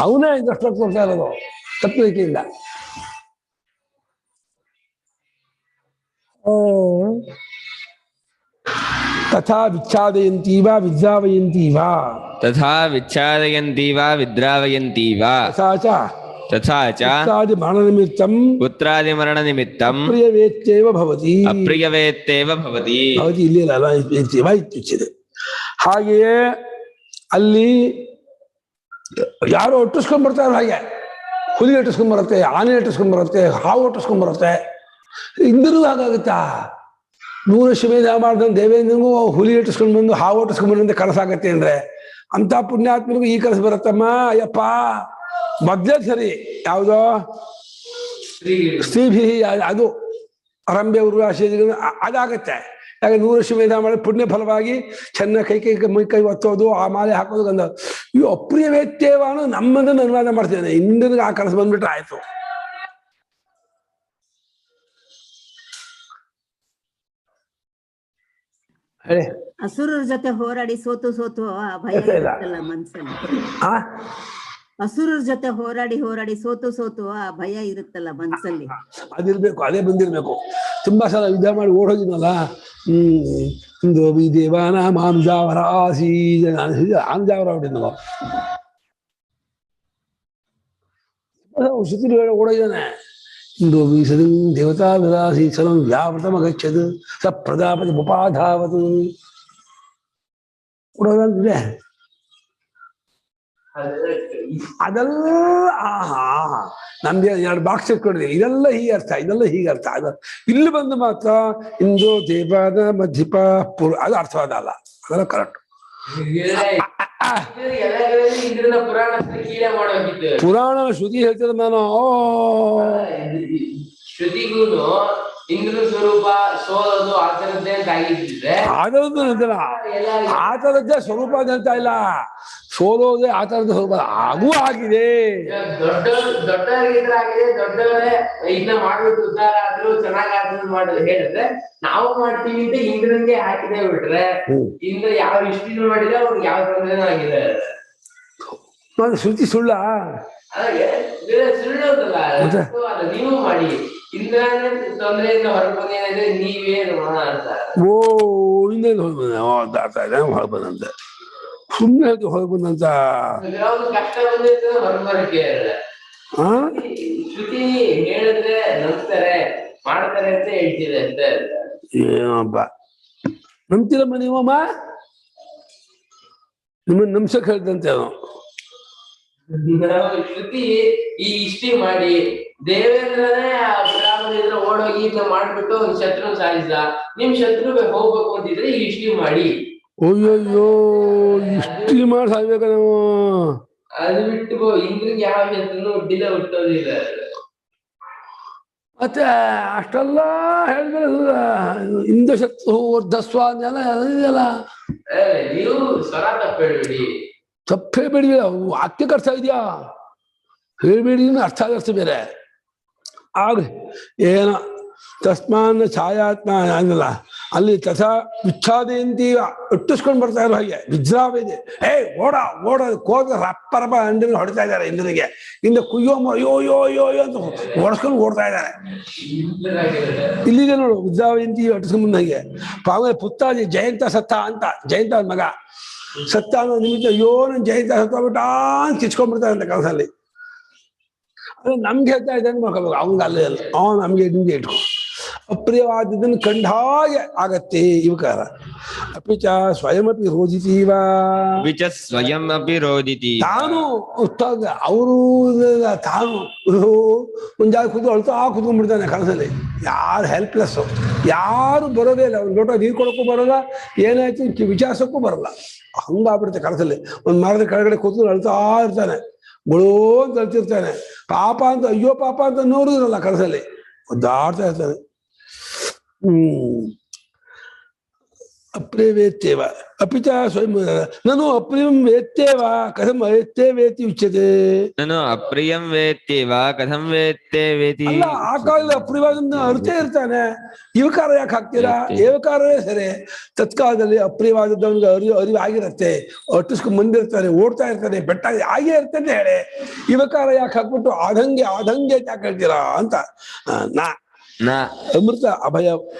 ಅವನೇ ದ್ರಷ್ಟ ತೋರ್ತಾ ಇರೋದು ತಪ್ಪಲಿಕ್ಕಿಲ್ಲ. ತಥಾ ವಿಚ್ಛಾದಯಂತಿ ವಾ ವಿದ್ರಾವಯಂತಿ ವಾ. ತಥಾ ವಿಚ್ಛಾದಯಂತಿ ವಾ ವಿದ್ರಾವಯಂತಿ ವಾ. ತಥಾ ಚ ಪುತ್ರಾದಿ ಮರಣ ನಿಮಿತ್ತಂ ಅಪ್ರಿಯವೇತ್ಯೇವ ಭವತಿ. ಅಪ್ರಿಯವೇತ್ತೇವ ಭವತಿ. ಇಲ್ಲಿ ಅಲ್ಲ ಇತ್ಯುಚ್ಯತೆ. ಹಾಗೆಯೇ ಅಲ್ಲಿ ಯಾರೋ ಒಟ್ಟಿಸ್ಕೊಂಡ್ ಬರ್ತಾರೆ. ಹಾಗೆ ಹುಲಿ ಒಟ್ಟಿಸ್ಕೊಂಡ್ ಬರುತ್ತೆ, ಆನೆ ಒಟ್ಟಿಸ್ಕೊಂಡ್ ಬರುತ್ತೆ, ಹಾವು ಒಟ್ಟಿಸ್ಕೊಂಡ್ ಬರುತ್ತೆ. ಇಂದ್ರೂ ಹಾಗಾಗುತ್ತಾ? 100 ಶ್ವೇದ ಮಾಡ್ದಂಗೆ ದೇವೇಂದ್ರನಿಗೂ ಹುಲಿ ಇಟ್ಟಿಸ್ಕೊಂಡು ಬಂದು ಹಾವು ಒಟ್ಟಿಸ್ಕೊಂಡ್ ಬಂದಂತೆ ಕನಸಾಗತ್ತೆ ಅಂದ್ರೆ ಅಂತ ಪುಣ್ಯಾತ್ಮನಿಗೂ ಈ ಕನಸು ಬರುತ್ತಮ್ಮ. ಅಯ್ಯಪ್ಪ ಮೊದ್ಲೇ ಸರಿ ಯಾವುದೋ ಸ್ತ್ರೀಭಿ ಅದು ರಂಬೆ ಉರ್ವಾಶಿ ಅದಾಗತ್ತೆ. ಯಾಕೆ 100 ಶ್ವೇದ ಮಾಡಿ ಪುಣ್ಯ ಫಲವಾಗಿ ಚೆನ್ನಾಗಿ ಕೈ ಒತ್ತೋದು, ಆ ಮಾಲೆ ಹಾಕೋದು ಗಂಧ. ಇವು ಅಪ್ರಿಯ ವ್ಯತ್ಯವಾನು ನಮ್ಮದನ್ನು ಅನುವಾದ ಮಾಡ್ತೇನೆ. ಇಂದ್ರನಿಗೆ ಆ ಕನಸು ಬಂದ್ಬಿಟ್ರೆ ಆಯ್ತು. ಅಸುರರ ಜೊತೆ ಹೋರಾಡಿ ಸೋತು ಆ ಭಯ ಇರುತ್ತಲ್ಲ ಮನ್ಸಲ್ಲಿ. ಅಸುರರ ಜೊತೆ ಹೋರಾಡಿ ಸೋತು ಆ ಭಯ ಇರುತ್ತಲ್ಲ ಮನ್ಸಲ್ಲಿ. ಅದಿರ್ಬೇಕು, ಅದೇ ಬಂದಿರ್ಬೇಕು. ತುಂಬಾ ಸಲ ಯುದ್ಧ ಮಾಡಿ ಓಡೋಗಿದ್ನಲ್ಲ. ದೇವಾನ ಮಾಂಜಾವರ ಆಂಜಾವರ ಹೊಡಿದ್ನವ ಸುತ್ತಿನ ಓಡೋಗಿದ್ದಾನೆ. ಸದಂ ದೇವತಾ ವಿರಾಸಿ ಸಲಂ ವ್ಯಾವೃತಮಗಚ್ಚದು ಸ ಪ್ರಜಾಪತಿ ಉಪಾಧಾವತು ಕೊಡೋದಂತಿದೆ. ಅದೆಲ್ಲ ನಮ್ಗೆ 2 ಬಾಕ್ಸ್ ಇಟ್ಕೊಂಡಿದೆ. ಇದೆಲ್ಲ ಹೀಗೆ ಅರ್ಥ, ಇದೆಲ್ಲ ಹೀಗೆ ಅರ್ಥ. ಅದು ಇಲ್ಲಿ ಬಂದು ಮಾತ್ರ ಇಂದು ದೇವಾದ ಮಧ್ಯಪ ಅದು ಅರ್ಥವಾದಲ್ಲ, ಅದೆಲ್ಲ ಕರೆಕ್ಟ್. ಪುರಾಣ ಶ್ರುತಿ ಹೇಳ್ತಿದ್ರೆ ನಾನು ಶ್ರುತಿಗೂನು ಇಂದ್ರ ಸ್ವರೂಪ ಸೋಲೋದು ಆತರದ್ದೇ ಅಂತ ಆಗಿದ್ದಿದ್ರೆ ಆತರದ್ದೇ ಸ್ವರೂಪ ಅಂತ ಇಲ್ಲ, ಸೋಲೋದೇ ಆತರದ ಸ್ವರೂಪ ಅದು ಆಗಿದೆ. ದೊಡ್ಡವರಿಗಿದ್ರಾಗಿದೆ, ದೊಡ್ಡವರೇ ಇದನ್ನ ಮಾಡ್ಬಿಟ್ಟು ಉದ್ಧಾರ ಆದ್ರೂ ಚೆನ್ನಾಗಿ ಆದ್ರೂ ಮಾಡೋದು ಹೇಳಿದ್ರೆ ನಾವು ಮಾಡ್ತೀವಿ ಅಂತ ಇಂದ್ರನ್ಗೆ ಹಾಕಿದೆ ಬಿಟ್ರೆ ಇಂದ್ರ ಯಾವ ಇಷ್ಟಿನ ಮಾಡಿದ್ರೆ ಅವ್ರಿಗೆ ಯಾವ ತೊಂದರೆನೂ ಆಗಿದೆ. ಶ್ರುತಿ ಸುಳ್ಳ ಸುಳ್ಳೋದಲ್ಲ, ನೀವು ಮಾಡಿ ಇಂದ್ರ ತೊಂದರೆಯಿಂದ ಹೊರಬಂದೇನಂದ್ರೆ ನೀವೇನು ಅಂತ. ಓ ಇನ್ನೇನು ಹೊರಬಂದಂತೆ ಸುಮ್ಮನೆ ಹೊರಬಂದಂತ ಕಷ್ಟ ಬಂದಿರ್ತದೆ ಹೊರಬರಕ್ಕೆ. ಶ್ರುತಿ ಹೇಳಿದ್ರೆ ನಂಬ್ತಾರೆ ಮಾಡ್ತಾರೆ ಅಂತ ಹೇಳ್ತಿದೆ ಅಷ್ಟೇ. ಏನಪ್ಪ ನಂಬ್ತೀರಮ್ಮ ನೀವಮ್ಮ? ನಿಮ್ಮನ್ನ ನಂಬ್ಸಕ್ ಹೇಳ್ದಂತೆ ಅವನು. ಶ್ರುತಿ ಈ ಇಷ್ಟಿ ಮಾಡಿ ದೇವೇಂದ್ರನೇ ಬ್ರಾಹ್ಮಣ ಓಡೋಗಿ ಇದನ್ನ ಮಾಡ್ಬಿಟ್ಟು ಒಂದ್ ಶತ್ರು ಸಾಯಿಸಿದ. ನಿಮ್ ಶತ್ರುಗೆ ಹೋಗ್ಬೇಕು ಅಂತಿದ್ರೆ ಈ ಇಷ್ಟಿ ಮಾಡಿ. ಅಯ್ಯಯ್ಯೋ ಇಷ್ಟಿ ಮಾಡಿ ಸಾಯ್ಬೇಕ ನಾವು. ಅದು ಬಿಟ್ಟು ಇಂದ್ರಿಗೆ ಯಾವ ಶತ್ರುನು ಹುಟ್ಟಿಲ್ಲ ಹುಟ್ಟೋದಿಲ್ಲ. ಮತ್ತೆ ಅಷ್ಟೆಲ್ಲ ಹೇಳಿದ್ರೆ ಇಂದ ಶತ್ರು ವರ್ಧಸ್ವ ಅಂದೆಲ್ಲ ಅದೆಲ್ಲ ನೀವು ಸ್ವರ ತಪ್ಪೇಳ್ಬೇಡಿ. ತಪ್ಪು ಹೇಳ್ಬೇಡಿ. ವಾಕ್ಯಕ್ಕೆ ಅರ್ಥ ಇದೆಯಾ? ಹೇಳ್ಬೇಡಿ ಅರ್ಥ ಆಗರ್ಥ ಬೇರೆ. ಆಗ್ಲಿ ಏನ ತಸ್ಮಾನ್ ಛಾಯಾತ್ಮ ಅನ್ನಲ್ಲ ಅಲ್ಲಿ ತಥಾ ವಿಚ್ಛಾದೆಯಂತಿ ಒಟ್ಟಿಸ್ಕೊಂಡು ಬರ್ತಾ ಇರೋ ಹಾಗೆ ವಿಜ್ರಾವೇದೆ ಓಡ ಕೋದ ರಪ್ಪ ರಪ್ಪ ಅಂಡಿನ ಹೊಡಿತಾ ಇದ್ದಾರೆ ಇಂದ್ರನಿಗೆ. ಇಂದ ಕುಯ್ಯೋ ಅಯ್ಯೋ ಯೋ ಯೋ ಯೋ ಅಂತ ಓಡಿಸ್ಕೊಂಡು ಓಡ್ತಾ ಇದ್ದಾರೆ. ಇಲ್ಲಿದೆ ನೋಡು ವಿಜ್ರಾವೇಂತಿ ಒಟ್ಟಿಸ್ಕೊಂಡ್ ಬಂದಂಗೆ. ಆಮೇಲೆ ಪುತ್ತಾಜಿ ಜಯಂತ ಸತ್ತ ಅಂತ, ಜಯಂತ ಮಗ ಸತ್ತ ಅನ್ನೋ ನಿಮಿತ್ತ ಅಯ್ಯೋ ನನ್ ಜಯಂತ ಸತ್ತೋಗ್ಬಿಟ್ಟ ಅಂತ ಕಿಚ್ಕೊಂಡ್ಬಿಡ್ತಾರೆ ಅಂತ ಕನಸಲ್ಲಿ. ಅದು ನಮ್ಗೆ ಹೇಳ್ತಾ ಇದ್ದಾನೆ ಮಾಡ್ಕೋಬೇಕು. ಅವನಿಗೆ ಅಲ್ಲೇ ಅಲ್ಲ, ನಮ್ಗೆ ನಿಮ್ಗೆ ಇಟ್ಕೊ. ಅಪ್ರಿಯವಾದದನ್ನು ಕಂಡ ಹಾಗೆ ಆಗತ್ತೆ ಇವಕಾರ. ಅಪಿಚ ಸ್ವಯಮಪಿ ರೋದಿತೀವ ಸ್ವಯಂ ಅಪಿ ರೋದಿತಿ. ತಾನು ಅವರು ತಾನು ಮುಂಜಾನೆ ಕೂತು ಅಳ್ತಾ ಕೂತ್ಕೊಂಡ್ಬಿಡ್ತಾನೆ ಕನಸಲ್ಲಿ. ಯಾರು ಹೆಲ್ಪ್ಲೆಸ್, ಯಾರು ಬರೋದೇ ಇಲ್ಲ. ಅವ್ನು ಲೋಟ ನೀರು ಕೊಡೋಕ್ಕೂ ಬರೋಲ್ಲ, ಏನಾಯ್ತು ವಿಚಾರಿಸೋಕ್ಕೂ ಬರಲ್ಲ. ಹಂಗಾಗ್ಬಿಡುತ್ತೆ ಕನಸಲ್ಲಿ. ಒಂದ್ ಮರದ ಕೆಳಗಡೆ ಕೂತು ಅಳ್ತಾ ಇರ್ತಾನೆ, ಗುಳೋ ಅಂತ ಅಳ್ತಿರ್ತಾನೆ. ಪಾಪ ಅಂತ ಅಯ್ಯೋ ಪಾಪ ಅಂತ ನೋಡುದಿರಲ್ಲ ಕನಸಲ್ಲಿ, ಒದ್ದಾಡ್ತಾ ಇರ್ತಾನೆ. ಅಪ್ರಿಯ ವೇತ್ತೇವ ಅಪಿಚ ಸ್ವಯಂ ನಾನು ಅಪ್ರಿಯಂ ವೇತ್ತೇವ ಕಥಂ ಅವೇತ್ತೇ ವೇತಿ ಉಚ್ಯತೆ. ನಾನು ಅಪ್ರಿಯಂ ವೇತ್ತೇವ ಕಥಂ ವೇತ್ತೇ ವೇತಿ. ಅಲ್ಲ ಆ ಕಾಲದಲ್ಲಿ ಅಪ್ರಿಯವಾದ ಅರ್ಥೇ ಇರ್ತಾನೆ. ಇವಕಾರ ಯಾಕೆ ಹಾಕ್ತೀರಾ? ಏವಕಾರವೇ ಸರಿ. ತತ್ಕಾಲದಲ್ಲಿ ಅಪ್ರಿಯವಾದದ್ದವನಿಗೆ ಅರಿವು ಆಗಿರತ್ತೆ, ಅಟ್ಟಿಸ್ಕೊಂಡ್ ಬಂದಿರ್ತಾನೆ, ಓಡ್ತಾ ಇರ್ತಾನೆ, ಬೆಟ್ಟ ಆಗೇ ಇರ್ತಾನೆ ಹೇಳಿ. ಇವಕಾರ ಯಾಕೆ ಹಾಕ್ಬಿಟ್ಟು ಆದಂಗೆ ಯಾಕೆ ಹೇಳ್ತೀರಾ ಅಂತ. ಅಮೃತ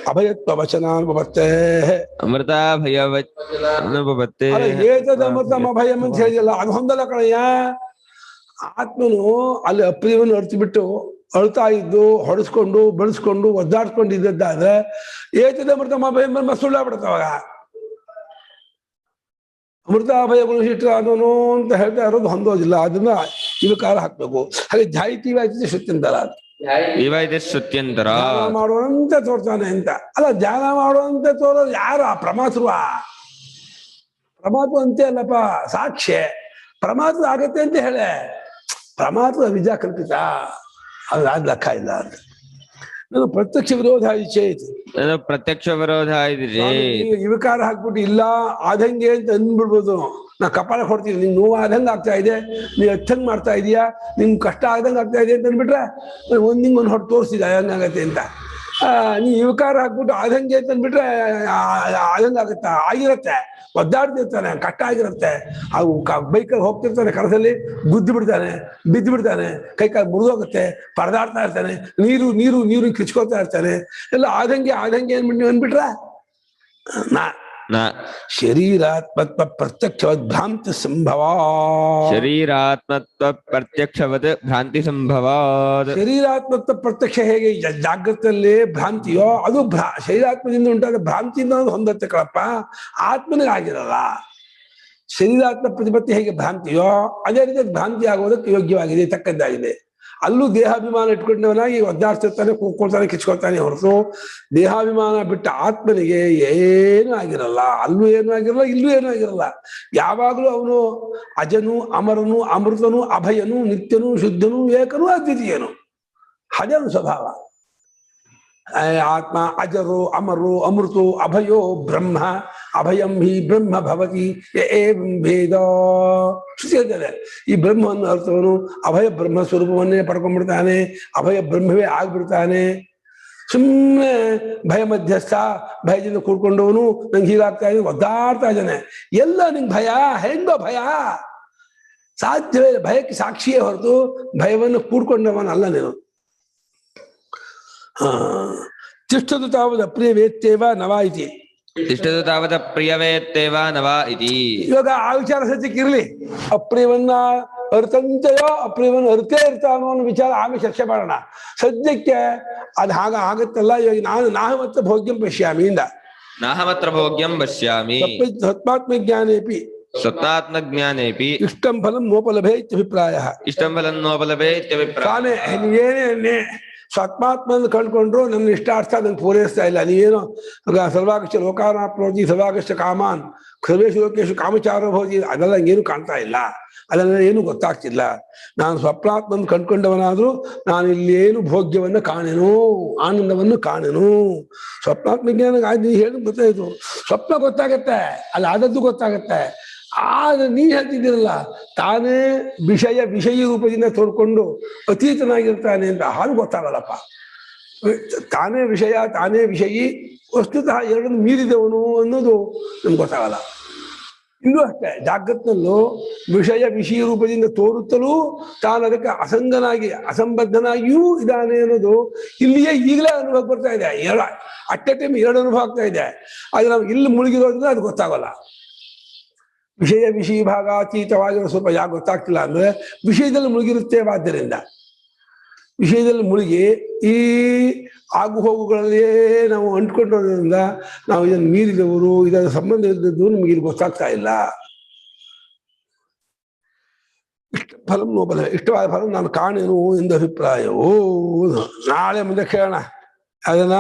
ಅಭಯತ್ವ ವಚನಾನುಭವತ್ತೆ. ಅಮೃತ ಭಯವನುಭವತ್ತೆ. ಏತದಮೃತಂ ಅಭಯಂ ಅಂತ ಹೇಳಿದಲ್ಲ, ಅದು ಹೊಂದಲ್ಲ ಕಣಯ್ಯ. ಆತ್ಮನು ಅಲ್ಲಿ ಅಪ್ರಿಯವನ್ನು ಅರ್ತಿ ಬಿಟ್ಟು ಅಳ್ತಾ ಇದ್ದು ಹೊಡೆಸ್ಕೊಂಡು ಬೆಳೆಸ್ಕೊಂಡು ಒದ್ದಾಡ್ಸ್ಕೊಂಡಿದ್ದಾದ್ರೆ ಏತದಮೃತಂ ಅಭಯಂ ಸುಳ್ಳಾಗ್ಬಿಡ್ತಾವಾಗ. ಅಮೃತ ಅಭಯಗಳು ಇಟ್ಟರೆ ಅದನ್ನು ಅಂತ ಹೇಳ್ತಾ ಇರೋದು ಹೊಂದೋದಿಲ್ಲ. ಅದನ್ನ ಇವಕಾರ ಹಾಕ್ಬೇಕು. ಹಾಗೆ ಜಾಯಿತೀವಿ ಶುತ್ಯಂತರ ಶ್ರುತ್ಯಂತರ ಮಾಡುವಂತೆ ತೋರ್ತಾನೆ ಅಂತ. ಅಲ್ಲ ಧ್ಯಾನ ಮಾಡುವಂತೆ ತೋರೋದು ಯಾರು? ಪ್ರಮಾತೃ. ಪ್ರಮಾತೃ ಅಂತೆ ಅಲ್ಲಪ್ಪ, ಸಾಕ್ಷ್ಯ. ಪ್ರಮಾತೃ ಆಗತ್ತೆ ಅಂತ ಹೇಳೆ. ಪ್ರಮಾತೃ ವಿಜ ಕಲ್ಪಿತ, ಅದು ಲೆಕ್ಕ ಇಲ್ಲ ಅಂತ. ನಾನು ಪ್ರತ್ಯಕ್ಷ ವಿರೋಧ ಇಚ್ಛೆಯಿತು. ಪ್ರತ್ಯಕ್ಷ ವಿರೋಧ ಇವಕಾರ ಹಾಕ್ಬಿಟ್ಟು ಇಲ್ಲ ಆದಂಗೆ ಅಂತ ಅಂದ್ಬಿಡ್ಬೋದು. ನಾ ಕಪಾಲ ಕೊಡ್ತೀನಿ, ನಿಂಗೆ ನೋವು ಆದಂಗೆ ಆಗ್ತಾ ಇದೆ, ನೀ ಹಚ್ಚಂಗ್ ಮಾಡ್ತಾ ಇದೀಯಾ, ನಿಂಗೆ ಕಷ್ಟ ಆದಂಗೆ ಆಗ್ತಾ ಇದೆ ಅಂತ ಅಂದ್ಬಿಟ್ರೆ ಒಂದಿಂಗ್ ಹೊಟ್ಟು ತೋರಿಸಿದ ಹಂಗಾಗತ್ತೆ ಅಂತ. ನೀ ಇವಕಾರ ಹಾಕ್ಬಿಟ್ಟು ಆದಂಗೆ ಅಂತ ಅಂದ್ಬಿಟ್ರೆ ಆದಂಗೆ ಆಗುತ್ತಾ? ಆಗಿರತ್ತೆ, ಒದ್ದಾಡ್ತಿರ್ತಾನೆ, ಕಷ್ಟ ಆಗಿರುತ್ತೆ. ಅವು ಬೈಕಲ್ಲಿ ಹೋಗ್ತಿರ್ತಾನೆ, ಕನಸಲ್ಲಿ ಗುದ್ದು ಬಿಡ್ತಾನೆ, ಬಿದ್ದು ಬಿಡ್ತಾನೆ, ಕೈ ಕಾಲು ಮುರಿದೋಗುತ್ತೆ, ಪರದಾಡ್ತಾ ಇರ್ತಾನೆ, ನೀರು ಕಿಚ್ಕೊಳ್ತಾ ಇರ್ತಾನೆ. ಎಲ್ಲ ಆದಂಗೆ ಅಂದ್ಬಿಟ್ರೆ ಶರೀರಾತ್ಮತ್ವ ಪ್ರತ್ಯಕ್ಷವದ್ ಭ್ರಾಂತಿ ಸಂಭವ. ಶರೀರಾತ್ಮತ್ವ ಪ್ರತ್ಯಕ್ಷವದ್ ಭ್ರಾಂತಿ ಸಂಭವ. ಶರೀರಾತ್ಮತ್ವ ಪ್ರತ್ಯಕ್ಷ ಹೇಗೆ ಜಾಗೃತಲ್ಲೇ ಭ್ರಾಂತಿಯೋ ಅದು ಶರೀರಾತ್ಮದಿಂದ ಉಂಟಾದ ಭ್ರಾಂತಿಯಿಂದ ಹೊಂದತ್ತೆ ಕಳಪ್ಪ. ಆತ್ಮನಿಗೆ ಆಗಿರಲ್ಲ. ಶರೀರಾತ್ಮ ಪ್ರತಿಪತ್ತಿ ಹೇಗೆ ಭ್ರಾಂತಿಯೋ ಅದೇ ರೀತಿ ಭ್ರಾಂತಿ ಆಗೋದಕ್ಕೆ ಯೋಗ್ಯವಾಗಿದೆ, ತಕ್ಕದ್ದಾಗಿದೆ. ಅಲ್ಲೂ ದೇಹಾಭಿಮಾನ ಇಟ್ಕೊಂಡವನಾಗಿ ಒದ್ದಾಡ್ತಿರ್ತಾನೆ, ಕೂಗ್ಕೊಳ್ತಾನೆ, ಕಿಚ್ಕೊಳ್ತಾನೆ ಹೊರತು ದೇಹಾಭಿಮಾನ ಬಿಟ್ಟ ಆತ್ಮನಿಗೆ ಏನೂ ಆಗಿರಲ್ಲ. ಅಲ್ಲೂ ಏನೂ ಆಗಿರಲ್ಲ, ಇಲ್ಲೂ ಏನೂ ಆಗಿರಲ್ಲ. ಯಾವಾಗಲೂ ಅವನು ಅಜನು, ಅಮರನು, ಅಮೃತನು, ಅಭಯನು, ನಿತ್ಯನು, ಶುದ್ಧನು, ಏಕನು, ಅದ್ವಿತೀಯನು. ಅದೇ ಅವನ ಸ್ವಭಾವ. ಆತ್ಮ ಅಜರು, ಅಮರು, ಅಮೃತು, ಅಭಯೋ ಬ್ರಹ್ಮ, ಅಭಯಂ ಹಿ ಬ್ರಹ್ಮ ಭವತಿ ಏವಂ ಭೇದ. ಶ್ರುತಿ ಹೇಳ್ತಾರೆ, ಈ ಬ್ರಹ್ಮವನ್ನು ಅರ್ಥವನು ಅಭಯ ಬ್ರಹ್ಮ ಸ್ವರೂಪವನ್ನೇ ಪಡ್ಕೊಂಡ್ಬಿಡ್ತಾನೆ, ಅಭಯ ಬ್ರಹ್ಮವೇ ಆಗ್ಬಿಡ್ತಾನೆ. ಸುಮ್ಮನೆ ಭಯ ಮಧ್ಯಸ್ಥ, ಭಯದಿಂದ ಕೂಡ್ಕೊಂಡವನು ನಂಗೆ ಹೀಗಾಗ್ತಾ ಇದೆ, ಒದ್ದಾಡ್ತಾ ಇದ್ದಾನೆ. ಎಲ್ಲ ನಿಂಗೆ ಭಯ, ಹೆಂಗೋ ಭಯ? ಸಾಧ್ಯವೇ ಭಯಕ್ಕೆ ಸಾಕ್ಷಿಯೇ ಹೊರತು ಭಯವನ್ನು ಕೂಡ್ಕೊಂಡವನಲ್ಲ ನೀನು. ತಿಷ್ಠದು ತಾವದ ಅಪ್ರಿಯ ವೇತ್ತೇವ ನವ ಇತಿ. ತಿಷ್ಠದು ತಾವದ ಪ್ರಿಯವೇತ್ತೇವ ನವ ಇತಿ. ಇವಾಗ ಆ ವಿಚಾರ ಸತ್ಯಕ್ಕಿರ್ಲಿ. ಅಪ್ರಿಯವನ್ನ ಅರ್ಥಂತೆಯೋ ಅಪ್ರಿಯವನ್ನು ಅರ್ಥೇ ಇರ್ತಾನೋ ಅನ್ನೋ ವಿಚಾರ ಆಮೇಲೆ ಚರ್ಚೆ ಮಾಡೋಣ. ಸದ್ಯಕ್ಕೆ ಅದು ಆಗತ್ತಲ್ಲ. ಇವಾಗ ನಾನು ಮತ್ತೆ ಭೋಗ್ಯಂ ಪಶ್ಯಾಮಿ ಇಂದ ನಾಹಮತ್ರ ಭೋಗ್ಯಂ ಪಶ್ಯಾಮಿ ಸತ್ಮಾತ್ಮಜ್ಞಾನೇಪಿ ಸ್ವಪ್ನಾತ್ಮಜ್ಞಾನೇಪಿ ಇಷ್ಟಂ ಫಲಂ ನೋಪಲಭೆ ಇತ್ಯಭಿಪ್ರಾಯ. ಇಷ್ಟಂ ಫಲಂ ನೋಪಲಭೆ ಇತ್ಯಭಿಪ್ರಾಯ. ತಾನೇ ನೀವೇನೇ ಸ್ವಾತ್ಮಾತ್ಮನ ಕಂಡ್ಕೊಂಡ್ರು ನನ್ನ ಇಷ್ಟಾರ್ಥ ಅದನ್ನು ಪೂರೈಸ್ತಾ ಇಲ್ಲ. ನೀವೇನು ಸರ್ವಾಗಷ್ಟ ಲೋಕಾನಾಪ್ನೋತಿ ಸರ್ವಾಗಷ್ಟ ಕಾಮಾನ್ ಸರ್ವೇಶು ಲೋಕೇಶು ಕಾಮಚಾರ ಭೋಜಿ ಅದೆಲ್ಲ ಏನು ಕಾಣ್ತಾ ಇಲ್ಲ, ಅದೆಲ್ಲ ಏನು ಗೊತ್ತಾಗ್ತಿಲ್ಲ. ನಾನು ಸ್ವಪ್ನಾತ್ಮನ ಕಂಡ್ಕೊಂಡವನಾದ್ರೂ ನಾನು ಇಲ್ಲಿ ಏನು ಭೋಗ್ಯವನ್ನ ಕಾಣೆನು, ಆನಂದವನ್ನು ಕಾಣೆನು. ಸ್ವಪ್ನಾತ್ಮ ಜ್ಞಾನ ನೀ ಹೇಳಿ ಗೊತ್ತಾಯ್ತು, ಸ್ವಪ್ನ ಗೊತ್ತಾಗತ್ತೆ, ಅಲ್ಲಿ ಆದದ್ದು ಗೊತ್ತಾಗತ್ತೆ. ಆದ್ರೆ ನೀ ಹೇಳ್ತಿದ್ದೀರಲ್ಲ ತಾನೇ ವಿಷಯಿ ರೂಪದಿಂದ ತೋರ್ಕೊಂಡು ಅತೀತನಾಗಿರ್ತಾನೆ ಅಂತ, ಹಾಲು ಗೊತ್ತಾಗಲ್ಲಪ್ಪ. ತಾನೇ ವಿಷಯ ತಾನೇ ವಿಷಯಿ ವಸ್ತುತಃ ಎರಡನ್ನು ಮೀರಿದವನು ಅನ್ನೋದು ನಮ್ಗೆ ಗೊತ್ತಾಗಲ್ಲ. ಇಲ್ಲೂ ಅಷ್ಟೇ, ಜಾಗತ್ನಲ್ಲೂ ವಿಷಯ ರೂಪದಿಂದ ತೋರುತ್ತಲೂ ತಾನು ಅದಕ್ಕೆ ಅಸಂಗನಾಗಿ ಅಸಂಬದ್ಧನಾಗಿಯೂ ಇದ್ದಾನೆ ಅನ್ನೋದು ಇಲ್ಲಿಯೇ ಈಗಲೇ ಅನುಭವ ಬರ್ತಾ ಇದೆ. ಅಟ್ ಎ ಟೈಮ್ ಎರಡು ಅನುಭವ ಆಗ್ತಾ ಇದೆ. ಆದ್ರೆ ನಾವು ಇಲ್ಲಿ ಮುಳುಗಿರೋದ್ರಿಂದ ಅದು ಗೊತ್ತಾಗಲ್ಲ. ವಿಷಯ ಭಾಗಾತೀತವಾಗಿರೋ ಸ್ವಲ್ಪ ಯಾಕೆ ಗೊತ್ತಾಗ್ತಿಲ್ಲ ಅಂದ್ರೆ ವಿಷಯದಲ್ಲಿ ಮುಳುಗಿರುತ್ತೇವಾದ್ದರಿಂದ, ವಿಷಯದಲ್ಲಿ ಮುಳುಗಿ ಈ ಆಗು ಹೋಗುಗಳಲ್ಲೇ ನಾವು ಅಂಟ್ಕೊಂಡಿರೋದ್ರಿಂದ ನಾವು ಇದನ್ನು ಮೀರಿದವರು, ಇದರ ಸಂಬಂಧ ಇದ್ದದ್ದು ನಮಗೆ ಇಲ್ಲಿ ಗೊತ್ತಾಗ್ತಾ ಇಲ್ಲ. ಇಷ್ಟ ಫಲಂ ನೋಬಲ, ಇಷ್ಟವಾದ ಫಲ ನಾನು ಕಾಣೆನು ಎಂದು ಅಭಿಪ್ರಾಯವೋ. ನಾಳೆ ಮುಂದೆ ಕೇಳೋಣ ಅದನ್ನ.